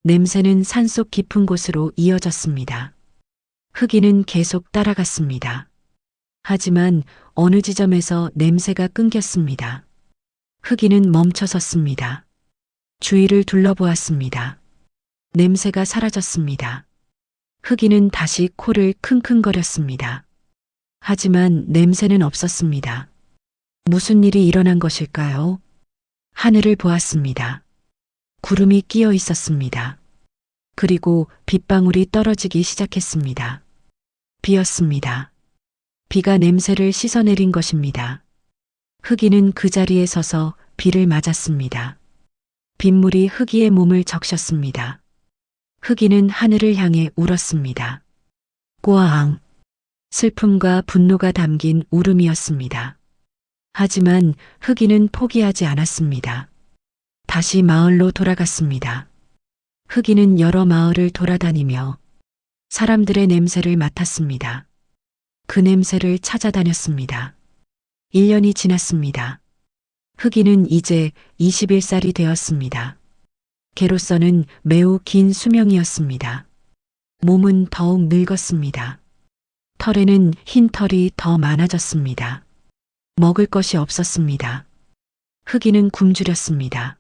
냄새는 산속 깊은 곳으로 이어졌습니다. 흑인은 계속 따라갔습니다. 하지만 어느 지점에서 냄새가 끊겼습니다. 흑인은 멈춰섰습니다. 주위를 둘러보았습니다. 냄새가 사라졌습니다. 흑인은 다시 코를 킁킁거렸습니다. 하지만 냄새는 없었습니다. 무슨 일이 일어난 것일까요? 하늘을 보았습니다. 구름이 끼어 있었습니다. 그리고 빗방울이 떨어지기 시작했습니다. 비였습니다. 비가 냄새를 씻어내린 것입니다. 흑인은 그 자리에 서서 비를 맞았습니다. 빗물이 흑이의 몸을 적셨습니다. 흑인은 하늘을 향해 울었습니다. 꼬아앙. 슬픔과 분노가 담긴 울음이었습니다. 하지만 흑인은 포기하지 않았습니다. 다시 마을로 돌아갔습니다. 흑인은 여러 마을을 돌아다니며 사람들의 냄새를 맡았습니다. 그 냄새를 찾아다녔습니다. 1년이 지났습니다. 흑인은 이제 21살이 되었습니다. 개로서는 매우 긴 수명이었습니다. 몸은 더욱 늙었습니다. 털에는 흰 털이 더 많아졌습니다. 먹을 것이 없었습니다. 흑인은 굶주렸습니다.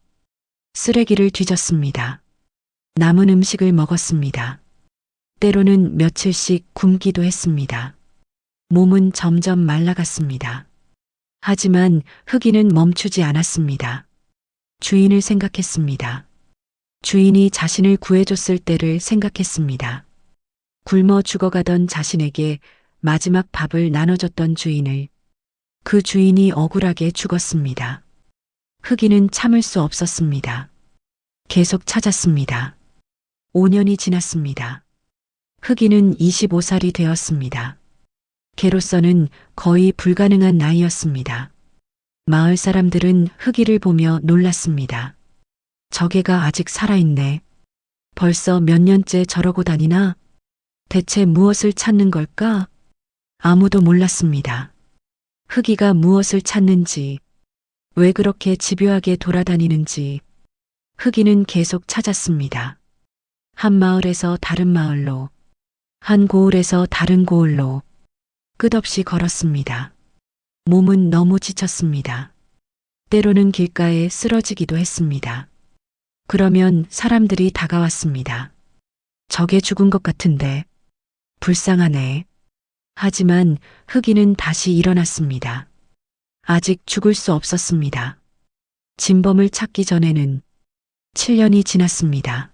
쓰레기를 뒤졌습니다. 남은 음식을 먹었습니다. 때로는 며칠씩 굶기도 했습니다. 몸은 점점 말라갔습니다. 하지만 흑인은 멈추지 않았습니다. 주인을 생각했습니다. 주인이 자신을 구해줬을 때를 생각했습니다. 굶어 죽어가던 자신에게 마지막 밥을 나눠줬던 주인을. 그 주인이 억울하게 죽었습니다. 흑인은 참을 수 없었습니다. 계속 찾았습니다. 5년이 지났습니다. 흑인은 25살이 되었습니다. 개로서는 거의 불가능한 나이였습니다. 마을 사람들은 흑이를 보며 놀랐습니다. 저 개가 아직 살아있네. 벌써 몇 년째 저러고 다니나? 대체 무엇을 찾는 걸까? 아무도 몰랐습니다. 흑이가 무엇을 찾는지, 왜 그렇게 집요하게 돌아다니는지. 흑이는 계속 찾았습니다. 한 마을에서 다른 마을로, 한 고을에서 다른 고을로 끝없이 걸었습니다. 몸은 너무 지쳤습니다. 때로는 길가에 쓰러지기도 했습니다. 그러면 사람들이 다가왔습니다. 저게 죽은 것 같은데. 불쌍하네. 하지만 흑이는 다시 일어났습니다. 아직 죽을 수 없었습니다. 진범을 찾기 전에는 7년이 지났습니다.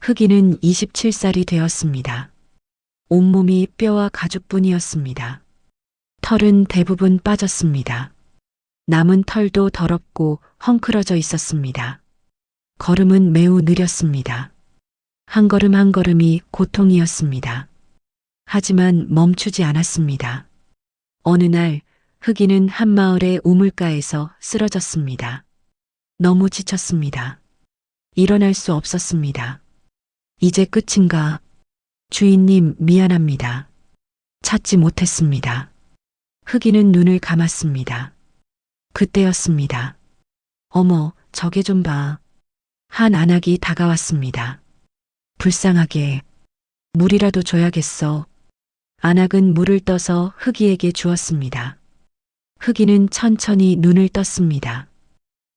흑이는 27살이 되었습니다. 온몸이 뼈와 가죽뿐이었습니다. 털은 대부분 빠졌습니다. 남은 털도 더럽고 헝클어져 있었습니다. 걸음은 매우 느렸습니다. 한 걸음 한 걸음이 고통이었습니다. 하지만 멈추지 않았습니다. 어느 날 흑이는 한 마을의 우물가에서 쓰러졌습니다. 너무 지쳤습니다. 일어날 수 없었습니다. 이제 끝인가? 주인님, 미안합니다. 찾지 못했습니다. 흑이는 눈을 감았습니다. 그때였습니다. 어머, 저게 좀 봐. 한 안악이 다가왔습니다. 불쌍하게. 물이라도 줘야겠어. 안악은 물을 떠서 흑이에게 주었습니다. 흑이는 천천히 눈을 떴습니다.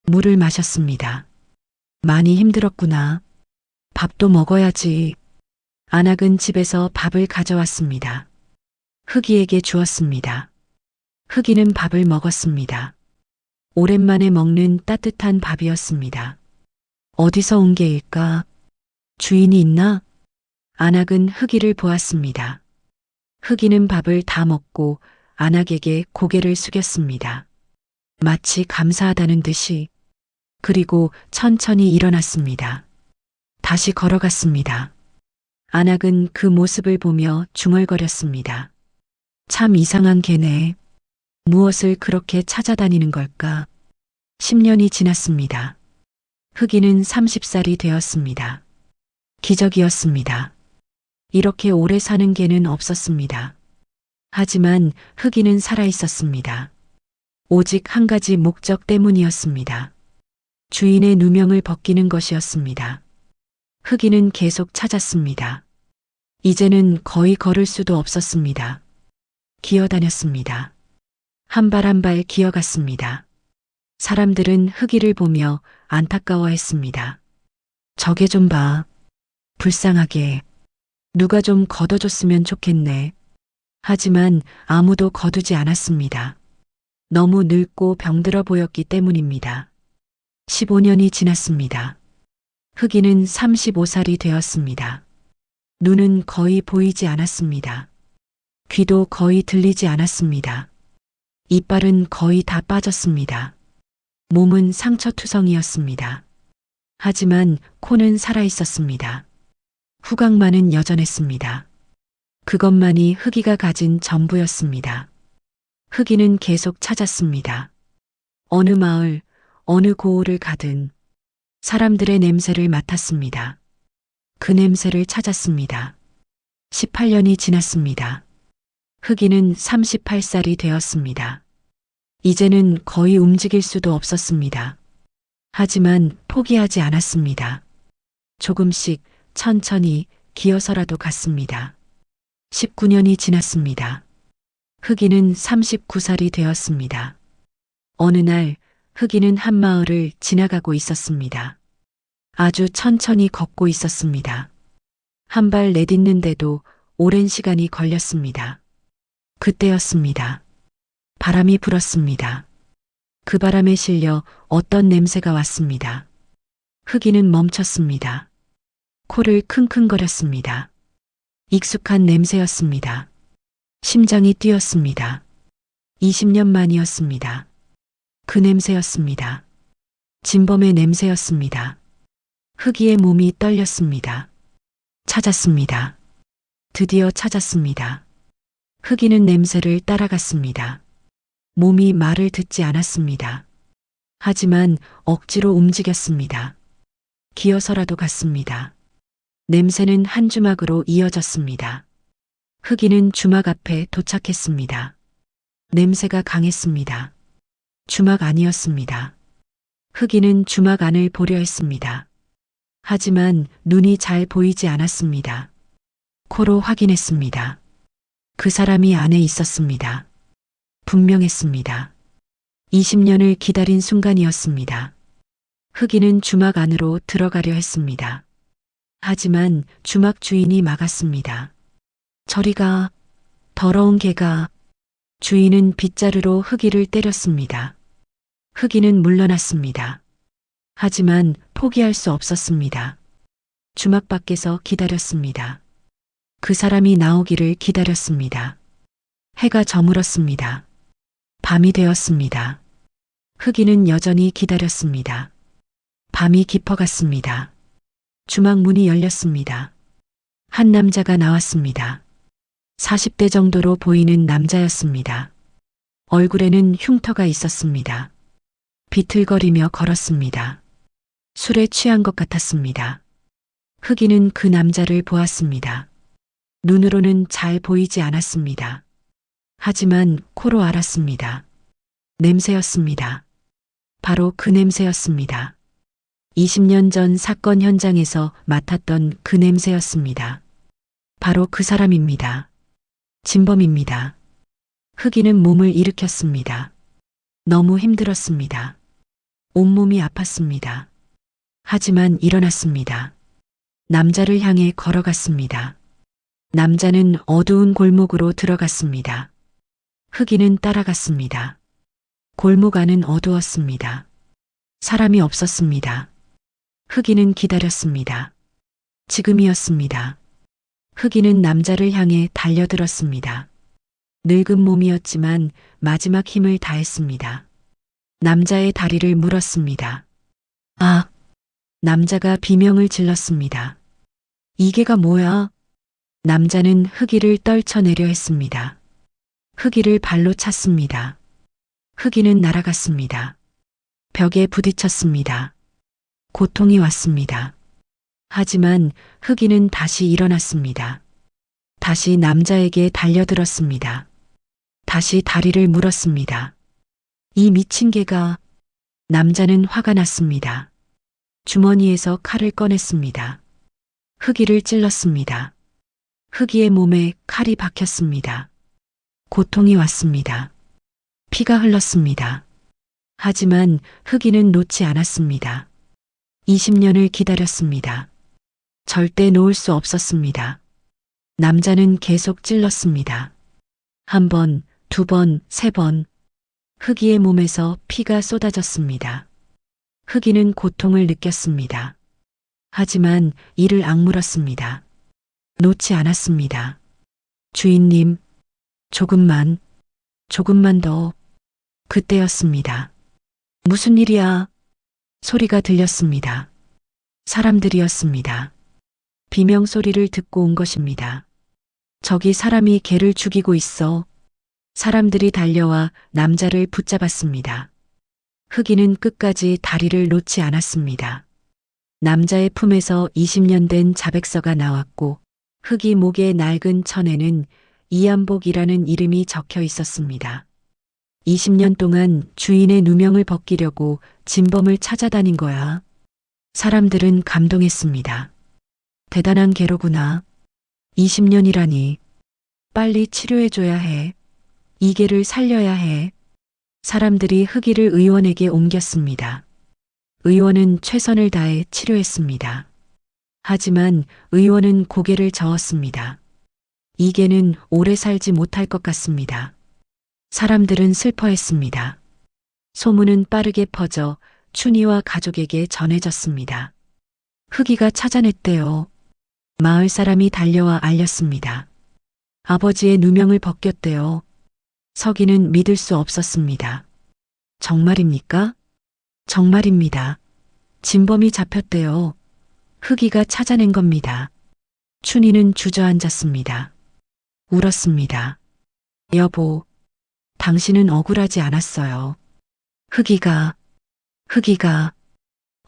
물을 마셨습니다. 많이 힘들었구나. 밥도 먹어야지. 안악은 집에서 밥을 가져왔습니다. 흑이에게 주었습니다. 흑이는 밥을 먹었습니다. 오랜만에 먹는 따뜻한 밥이었습니다. 어디서 온 게일까? 주인이 있나? 안악은 흑이를 보았습니다. 흑이는 밥을 다 먹고 안악에게 고개를 숙였습니다. 마치 감사하다는 듯이. 그리고 천천히 일어났습니다. 다시 걸어갔습니다. 안악은 그 모습을 보며 중얼거렸습니다. 참 이상한 개네. 무엇을 그렇게 찾아다니는 걸까? 10년이 지났습니다. 흑이는 30살이 되었습니다. 기적이었습니다. 이렇게 오래 사는 개는 없었습니다. 하지만 흑이는 살아 있었습니다. 오직 한 가지 목적 때문이었습니다. 주인의 누명을 벗기는 것이었습니다. 흑인은 계속 찾았습니다. 이제는 거의 걸을 수도 없었습니다. 기어다녔습니다. 한 발 한 발 기어갔습니다. 사람들은 흑이를 보며 안타까워했습니다. 저게 좀 봐. 불쌍하게. 누가 좀 걷어줬으면 좋겠네. 하지만 아무도 거두지 않았습니다. 너무 늙고 병들어 보였기 때문입니다. 15년이 지났습니다. 흑이는 35살이 되었습니다. 눈은 거의 보이지 않았습니다. 귀도 거의 들리지 않았습니다. 이빨은 거의 다 빠졌습니다. 몸은 상처투성이었습니다. 하지만 코는 살아 있었습니다. 후각만은 여전했습니다. 그것만이 흑이가 가진 전부였습니다. 흑이는 계속 찾았습니다. 어느 마을, 어느 고을을 가든 사람들의 냄새를 맡았습니다. 그 냄새를 찾았습니다. 18년이 지났습니다. 흑이는 38살이 되었습니다. 이제는 거의 움직일 수도 없었습니다. 하지만 포기하지 않았습니다. 조금씩 천천히 기어서라도 갔습니다. 19년이 지났습니다. 흑이는 39살이 되었습니다. 어느 날 흑이는 한 마을을 지나가고 있었습니다. 아주 천천히 걷고 있었습니다. 한 발 내딛는데도 오랜 시간이 걸렸습니다. 그때였습니다. 바람이 불었습니다. 그 바람에 실려 어떤 냄새가 왔습니다. 흑이는 멈췄습니다. 코를 킁킁거렸습니다. 익숙한 냄새였습니다. 심장이 뛰었습니다. 20년 만이었습니다. 그 냄새였습니다. 진범의 냄새였습니다. 흑이의 몸이 떨렸습니다. 찾았습니다. 드디어 찾았습니다. 흑이는 냄새를 따라갔습니다. 몸이 말을 듣지 않았습니다. 하지만 억지로 움직였습니다. 기어서라도 갔습니다. 냄새는 한 주막으로 이어졌습니다. 흑이는 주막 앞에 도착했습니다. 냄새가 강했습니다. 주막 아니었습니다. 흑이는 주막 안을 보려 했습니다. 하지만 눈이 잘 보이지 않았습니다. 코로 확인했습니다. 그 사람이 안에 있었습니다. 분명했습니다. 20년을 기다린 순간이었습니다. 흑이는 주막 안으로 들어가려 했습니다. 하지만 주막 주인이 막았습니다. 저리 가, 더러운 개가. 주인은 빗자루로 흑이를 때렸습니다. 흑이는 물러났습니다. 하지만 포기할 수 없었습니다. 주막 밖에서 기다렸습니다. 그 사람이 나오기를 기다렸습니다. 해가 저물었습니다. 밤이 되었습니다. 흑이는 여전히 기다렸습니다. 밤이 깊어갔습니다. 주막 문이 열렸습니다. 한 남자가 나왔습니다. 40대 정도로 보이는 남자였습니다. 얼굴에는 흉터가 있었습니다. 비틀거리며 걸었습니다. 술에 취한 것 같았습니다. 흑이는 그 남자를 보았습니다. 눈으로는 잘 보이지 않았습니다. 하지만 코로 알았습니다. 냄새였습니다. 바로 그 냄새였습니다. 20년 전 사건 현장에서 맡았던 그 냄새였습니다. 바로 그 사람입니다. 진범입니다. 흑이는 몸을 일으켰습니다. 너무 힘들었습니다. 온몸이 아팠습니다. 하지만 일어났습니다. 남자를 향해 걸어갔습니다. 남자는 어두운 골목으로 들어갔습니다. 흑이는 따라갔습니다. 골목 안은 어두웠습니다. 사람이 없었습니다. 흑이는 기다렸습니다. 지금이었습니다. 흑이는 남자를 향해 달려들었습니다. 늙은 몸이었지만 마지막 힘을 다했습니다. 남자의 다리를 물었습니다. 아! 남자가 비명을 질렀습니다. 이 개가 뭐야? 남자는 흑이를 떨쳐내려 했습니다. 흑이를 발로 찼습니다. 흑이는 날아갔습니다. 벽에 부딪혔습니다. 고통이 왔습니다. 하지만 흑이는 다시 일어났습니다. 다시 남자에게 달려들었습니다. 다시 다리를 물었습니다. 이 미친 개가. 남자는 화가 났습니다. 주머니에서 칼을 꺼냈습니다. 흑이를 찔렀습니다. 흑이의 몸에 칼이 박혔습니다. 고통이 왔습니다. 피가 흘렀습니다. 하지만 흑이는 놓지 않았습니다. 20년을 기다렸습니다. 절대 놓을 수 없었습니다. 남자는 계속 찔렀습니다. 한 번, 두 번, 세 번. 흑이의 몸에서 피가 쏟아졌습니다. 흑이는 고통을 느꼈습니다. 하지만 이를 악물었습니다. 놓지 않았습니다. 주인님, 조금만 더. 그때였습니다. 무슨 일이야? 소리가 들렸습니다. 사람들이었습니다. 비명 소리를 듣고 온 것입니다. 저기 사람이 개를 죽이고 있어. 사람들이 달려와 남자를 붙잡았습니다. 흑이는 끝까지 다리를 놓지 않았습니다. 남자의 품에서 20년 된 자백서가 나왔고 흑이 목의 낡은 천에는 이한복이라는 이름이 적혀 있었습니다. 20년 동안 주인의 누명을 벗기려고 진범을 찾아다닌 거야. 사람들은 감동했습니다. 대단한 개로구나. 20년이라니. 빨리 치료해줘야 해. 이 개를 살려야 해. 사람들이 흑이를 의원에게 옮겼습니다. 의원은 최선을 다해 치료했습니다. 하지만 의원은 고개를 저었습니다. 이 개는 오래 살지 못할 것 같습니다. 사람들은 슬퍼했습니다. 소문은 빠르게 퍼져 춘희와 가족에게 전해졌습니다. 흑이가 찾아냈대요. 마을 사람이 달려와 알렸습니다. 아버지의 누명을 벗겼대요. 서기는 믿을 수 없었습니다. 정말입니까? 정말입니다. 진범이 잡혔대요. 흑이가 찾아낸 겁니다. 춘희는 주저앉았습니다. 울었습니다. 여보, 당신은 억울하지 않았어요. 흑이가,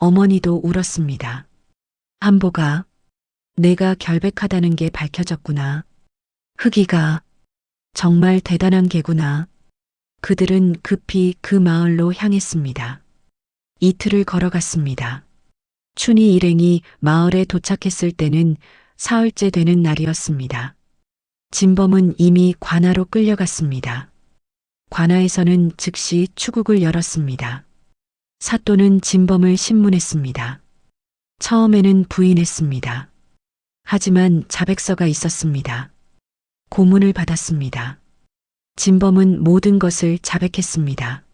어머니도 울었습니다. 한보가, 내가 결백하다는 게 밝혀졌구나. 흑이가, 정말 대단한 개구나. 그들은 급히 그 마을로 향했습니다. 이틀을 걸어갔습니다. 춘희 일행이 마을에 도착했을 때는 사흘째 되는 날이었습니다. 진범은 이미 관아로 끌려갔습니다. 관아에서는 즉시 추국을 열었습니다. 사또는 진범을 신문했습니다. 처음에는 부인했습니다. 하지만 자백서가 있었습니다. 고문을 받았습니다. 진범은 모든 것을 자백했습니다.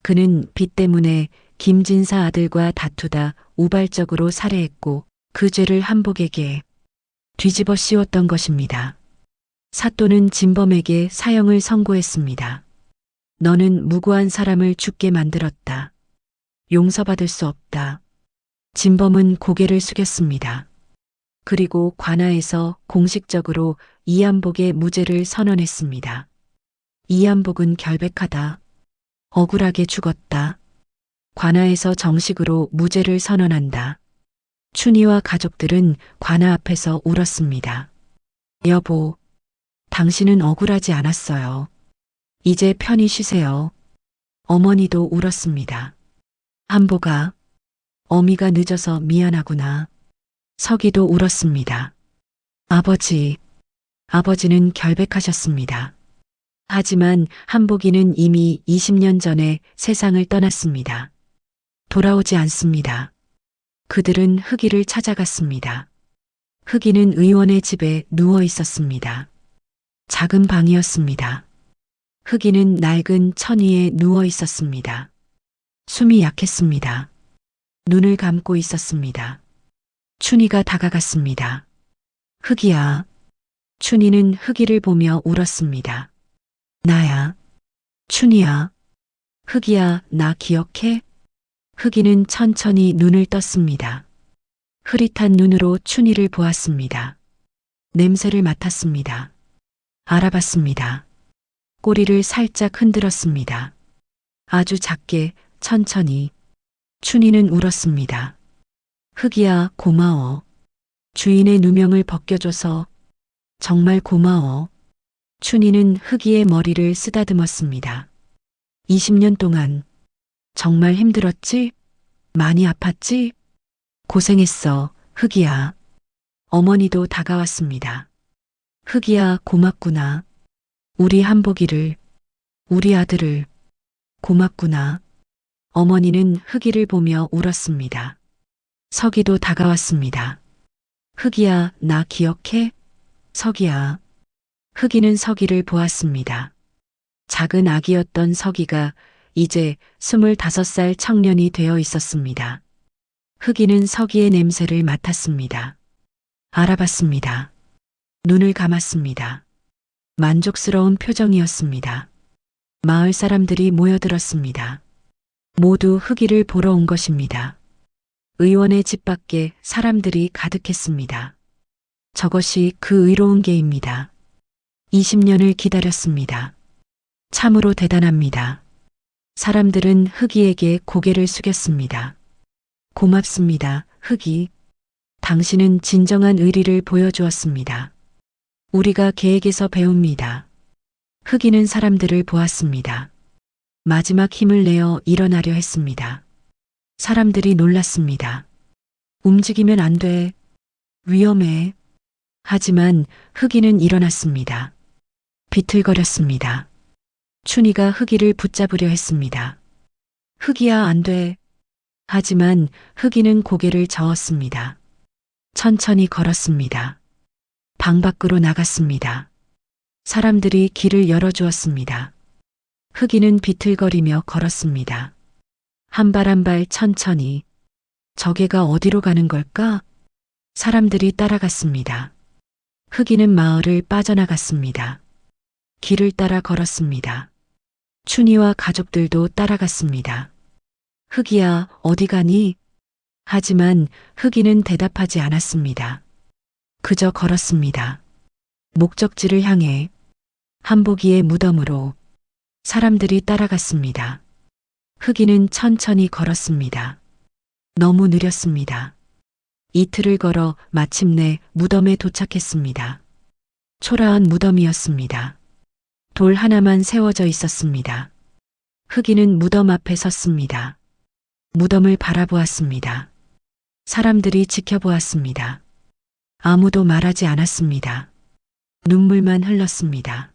그는 빚 때문에 김진사 아들과 다투다 우발적으로 살해했고 그 죄를 한복에게 뒤집어 씌웠던 것입니다. 사또는 진범에게 사형을 선고했습니다. 너는 무고한 사람을 죽게 만들었다. 용서받을 수 없다. 진범은 고개를 숙였습니다. 그리고 관아에서 공식적으로 이한복의 무죄를 선언했습니다. 이한복은 결백하다. 억울하게 죽었다. 관아에서 정식으로 무죄를 선언한다. 춘희와 가족들은 관아 앞에서 울었습니다. 여보, 당신은 억울하지 않았어요. 이제 편히 쉬세요. 어머니도 울었습니다. 한보가, 어미가 늦어서 미안하구나. 서기도 울었습니다. 아버지는 결백하셨습니다. 하지만 한복이는 이미 20년 전에 세상을 떠났습니다. 돌아오지 않습니다. 그들은 흑이를 찾아갔습니다. 흑이는 의원의 집에 누워 있었습니다. 작은 방이었습니다. 흑이는 낡은 천 위에 누워 있었습니다. 숨이 약했습니다. 눈을 감고 있었습니다. 춘희가 다가갔습니다. 흑이야. 춘희는 흑이를 보며 울었습니다. 나야. 춘희야. 흑이야, 나 기억해? 흑이는 천천히 눈을 떴습니다. 흐릿한 눈으로 춘희를 보았습니다. 냄새를 맡았습니다. 알아봤습니다. 꼬리를 살짝 흔들었습니다. 아주 작게, 천천히. 춘희는 울었습니다. 흑이야, 고마워. 주인의 누명을 벗겨줘서 정말 고마워. 춘희는 흑이의 머리를 쓰다듬었습니다. 20년 동안 정말 힘들었지? 많이 아팠지? 고생했어, 흑이야. 어머니도 다가왔습니다. 흑이야, 고맙구나. 우리 한복이를, 우리 아들을, 고맙구나. 어머니는 흑이를 보며 울었습니다. 석이도 다가왔습니다. 흑이야, 나 기억해? 석이야. 흑이는 석이를 보았습니다. 작은 아기였던 석이가 이제 25살 청년이 되어 있었습니다. 흑이는 석이의 냄새를 맡았습니다. 알아봤습니다. 눈을 감았습니다. 만족스러운 표정이었습니다. 마을 사람들이 모여들었습니다. 모두 흑이를 보러 온 것입니다. 의원의 집 밖에 사람들이 가득했습니다. 저것이 그 의로운 개입니다. 20년을 기다렸습니다. 참으로 대단합니다. 사람들은 흑이에게 고개를 숙였습니다. 고맙습니다, 흑이. 당신은 진정한 의리를 보여주었습니다. 우리가 개에게서 배웁니다. 흑이는 사람들을 보았습니다. 마지막 힘을 내어 일어나려 했습니다. 사람들이 놀랐습니다. 움직이면 안 돼. 위험해. 하지만 흑이는 일어났습니다. 비틀거렸습니다. 춘희가 흑이를 붙잡으려 했습니다. 흑이야, 안 돼. 하지만 흑이는 고개를 저었습니다. 천천히 걸었습니다. 방 밖으로 나갔습니다. 사람들이 길을 열어주었습니다. 흑이는 비틀거리며 걸었습니다. 한 발 한 발 천천히. 저 개가 어디로 가는 걸까? 사람들이 따라갔습니다. 흑이는 마을을 빠져나갔습니다. 길을 따라 걸었습니다. 춘희와 가족들도 따라갔습니다. 흑이야, 어디 가니? 하지만 흑이는 대답하지 않았습니다. 그저 걸었습니다. 목적지를 향해. 한복이의 무덤으로. 사람들이 따라갔습니다. 흑이는 천천히 걸었습니다. 너무 느렸습니다. 이틀을 걸어 마침내 무덤에 도착했습니다. 초라한 무덤이었습니다. 돌 하나만 세워져 있었습니다. 흑이는 무덤 앞에 섰습니다. 무덤을 바라보았습니다. 사람들이 지켜보았습니다. 아무도 말하지 않았습니다. 눈물만 흘렀습니다.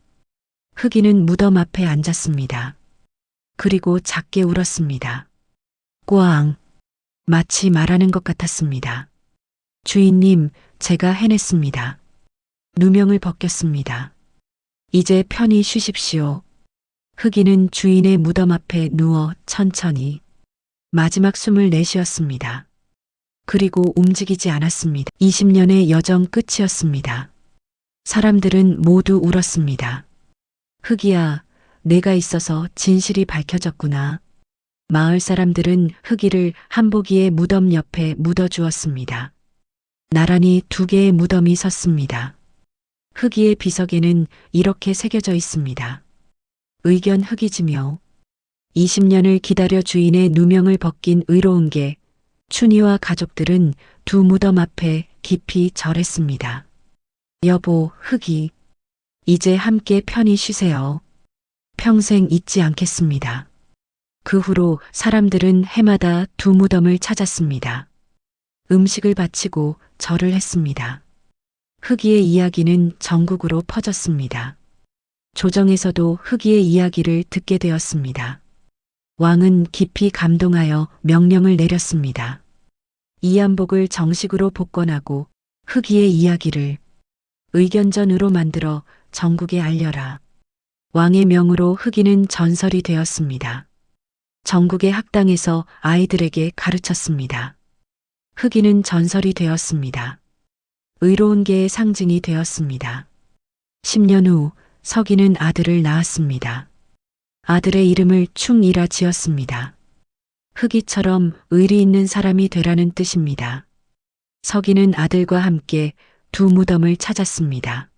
흑이는 무덤 앞에 앉았습니다. 그리고 작게 울었습니다. 꽝. 마치 말하는 것 같았습니다. 주인님, 제가 해냈습니다. 누명을 벗겼습니다. 이제 편히 쉬십시오. 흑이는 주인의 무덤 앞에 누워 천천히 마지막 숨을 내쉬었습니다. 그리고 움직이지 않았습니다. 20년의 여정 끝이었습니다. 사람들은 모두 울었습니다. 흑이야, 내가 있어서 진실이 밝혀졌구나. 마을 사람들은 흑이를 한복이의 무덤 옆에 묻어주었습니다. 나란히 2개의 무덤이 섰습니다. 흑이의 비석에는 이렇게 새겨져 있습니다. 의견 흑이지며 20년을 기다려 주인의 누명을 벗긴 의로운 개. 춘희와 가족들은 2 무덤 앞에 깊이 절했습니다. 여보, 흑이. 이제 함께 편히 쉬세요. 평생 잊지 않겠습니다. 그 후로 사람들은 해마다 2 무덤을 찾았습니다. 음식을 바치고 절을 했습니다. 흑이의 이야기는 전국으로 퍼졌습니다. 조정에서도 흑이의 이야기를 듣게 되었습니다. 왕은 깊이 감동하여 명령을 내렸습니다. 이한복을 정식으로 복권하고 흑이의 이야기를 의견전으로 만들어 전국에 알려라. 왕의 명으로 흑이는 전설이 되었습니다. 전국의 학당에서 아이들에게 가르쳤습니다. 흑이는 전설이 되었습니다. 의로운 개의 상징이 되었습니다. 10년 후 석이는 아들을 낳았습니다. 아들의 이름을 충이라 지었습니다. 흑이처럼 의리 있는 사람이 되라는 뜻입니다. 석이는 아들과 함께 2 무덤을 찾았습니다.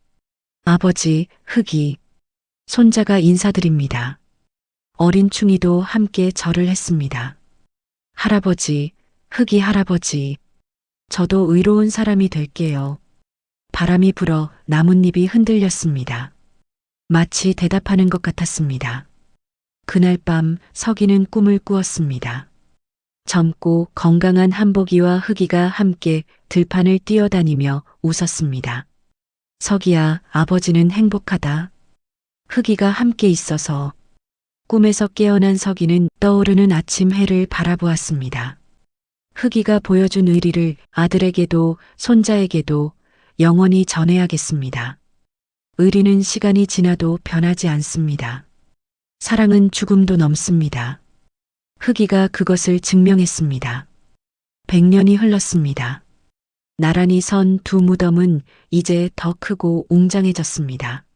아버지, 흑이. 손자가 인사드립니다. 어린 충이도 함께 절을 했습니다. 할아버지, 흑이 할아버지. 저도 의로운 사람이 될게요. 바람이 불어 나뭇잎이 흔들렸습니다. 마치 대답하는 것 같았습니다. 그날 밤 석이는 꿈을 꾸었습니다. 젊고 건강한 한복이와 흑이가 함께 들판을 뛰어다니며 웃었습니다. 석이야, 아버지는 행복하다. 흑이가 함께 있어서. 꿈에서 깨어난 석이는 떠오르는 아침 해를 바라보았습니다. 흑이가 보여준 의리를 아들에게도 손자에게도 영원히 전해야겠습니다. 의리는 시간이 지나도 변하지 않습니다. 사랑은 죽음도 넘습니다. 흑이가 그것을 증명했습니다. 100년이 흘렀습니다. 나란히 선 두 무덤은 이제 더 크고 웅장해졌습니다.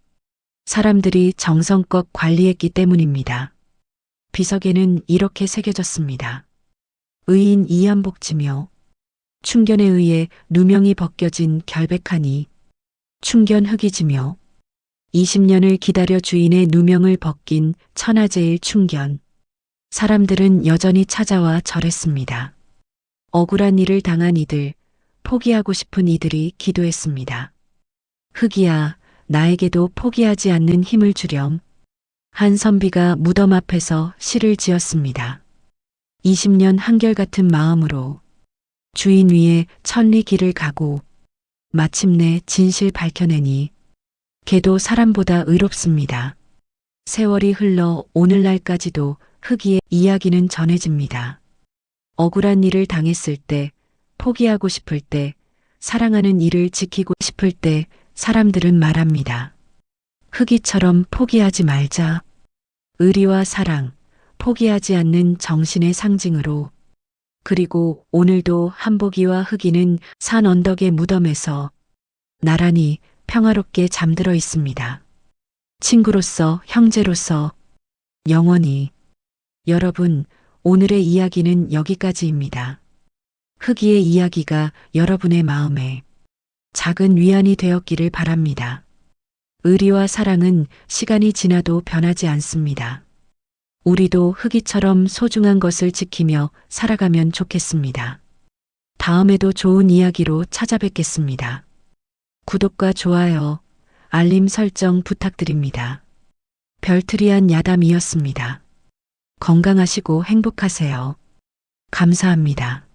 사람들이 정성껏 관리했기 때문입니다. 비석에는 이렇게 새겨졌습니다. 의인 이한복지며 충견에 의해 누명이 벗겨진 결백하니 충견 흑이지며 20년을 기다려 주인의 누명을 벗긴 천하제일 충견. 사람들은 여전히 찾아와 절했습니다. 억울한 일을 당한 이들, 포기하고 싶은 이들이 기도했습니다. 흑이야, 나에게도 포기하지 않는 힘을 주렴. 한 선비가 무덤 앞에서 시를 지었습니다. 20년 한결같은 마음으로 주인 위에 천리 길을 가고 마침내 진실 밝혀내니 걔도 사람보다 의롭습니다. 세월이 흘러 오늘날까지도 흑이의 이야기는 전해집니다. 억울한 일을 당했을 때, 포기하고 싶을 때, 사랑하는 이를 지키고 싶을 때 사람들은 말합니다. 흑이처럼 포기하지 말자. 의리와 사랑, 포기하지 않는 정신의 상징으로. 그리고 오늘도 한복이와 흑이는 산 언덕의 무덤에서 나란히 평화롭게 잠들어 있습니다. 친구로서, 형제로서, 영원히. 여러분, 오늘의 이야기는 여기까지입니다. 흑이의 이야기가 여러분의 마음에 작은 위안이 되었기를 바랍니다. 의리와 사랑은 시간이 지나도 변하지 않습니다. 우리도 흑이처럼 소중한 것을 지키며 살아가면 좋겠습니다. 다음에도 좋은 이야기로 찾아뵙겠습니다. 구독과 좋아요, 알림 설정 부탁드립니다. 별트리안 야담이었습니다. 건강하시고 행복하세요. 감사합니다.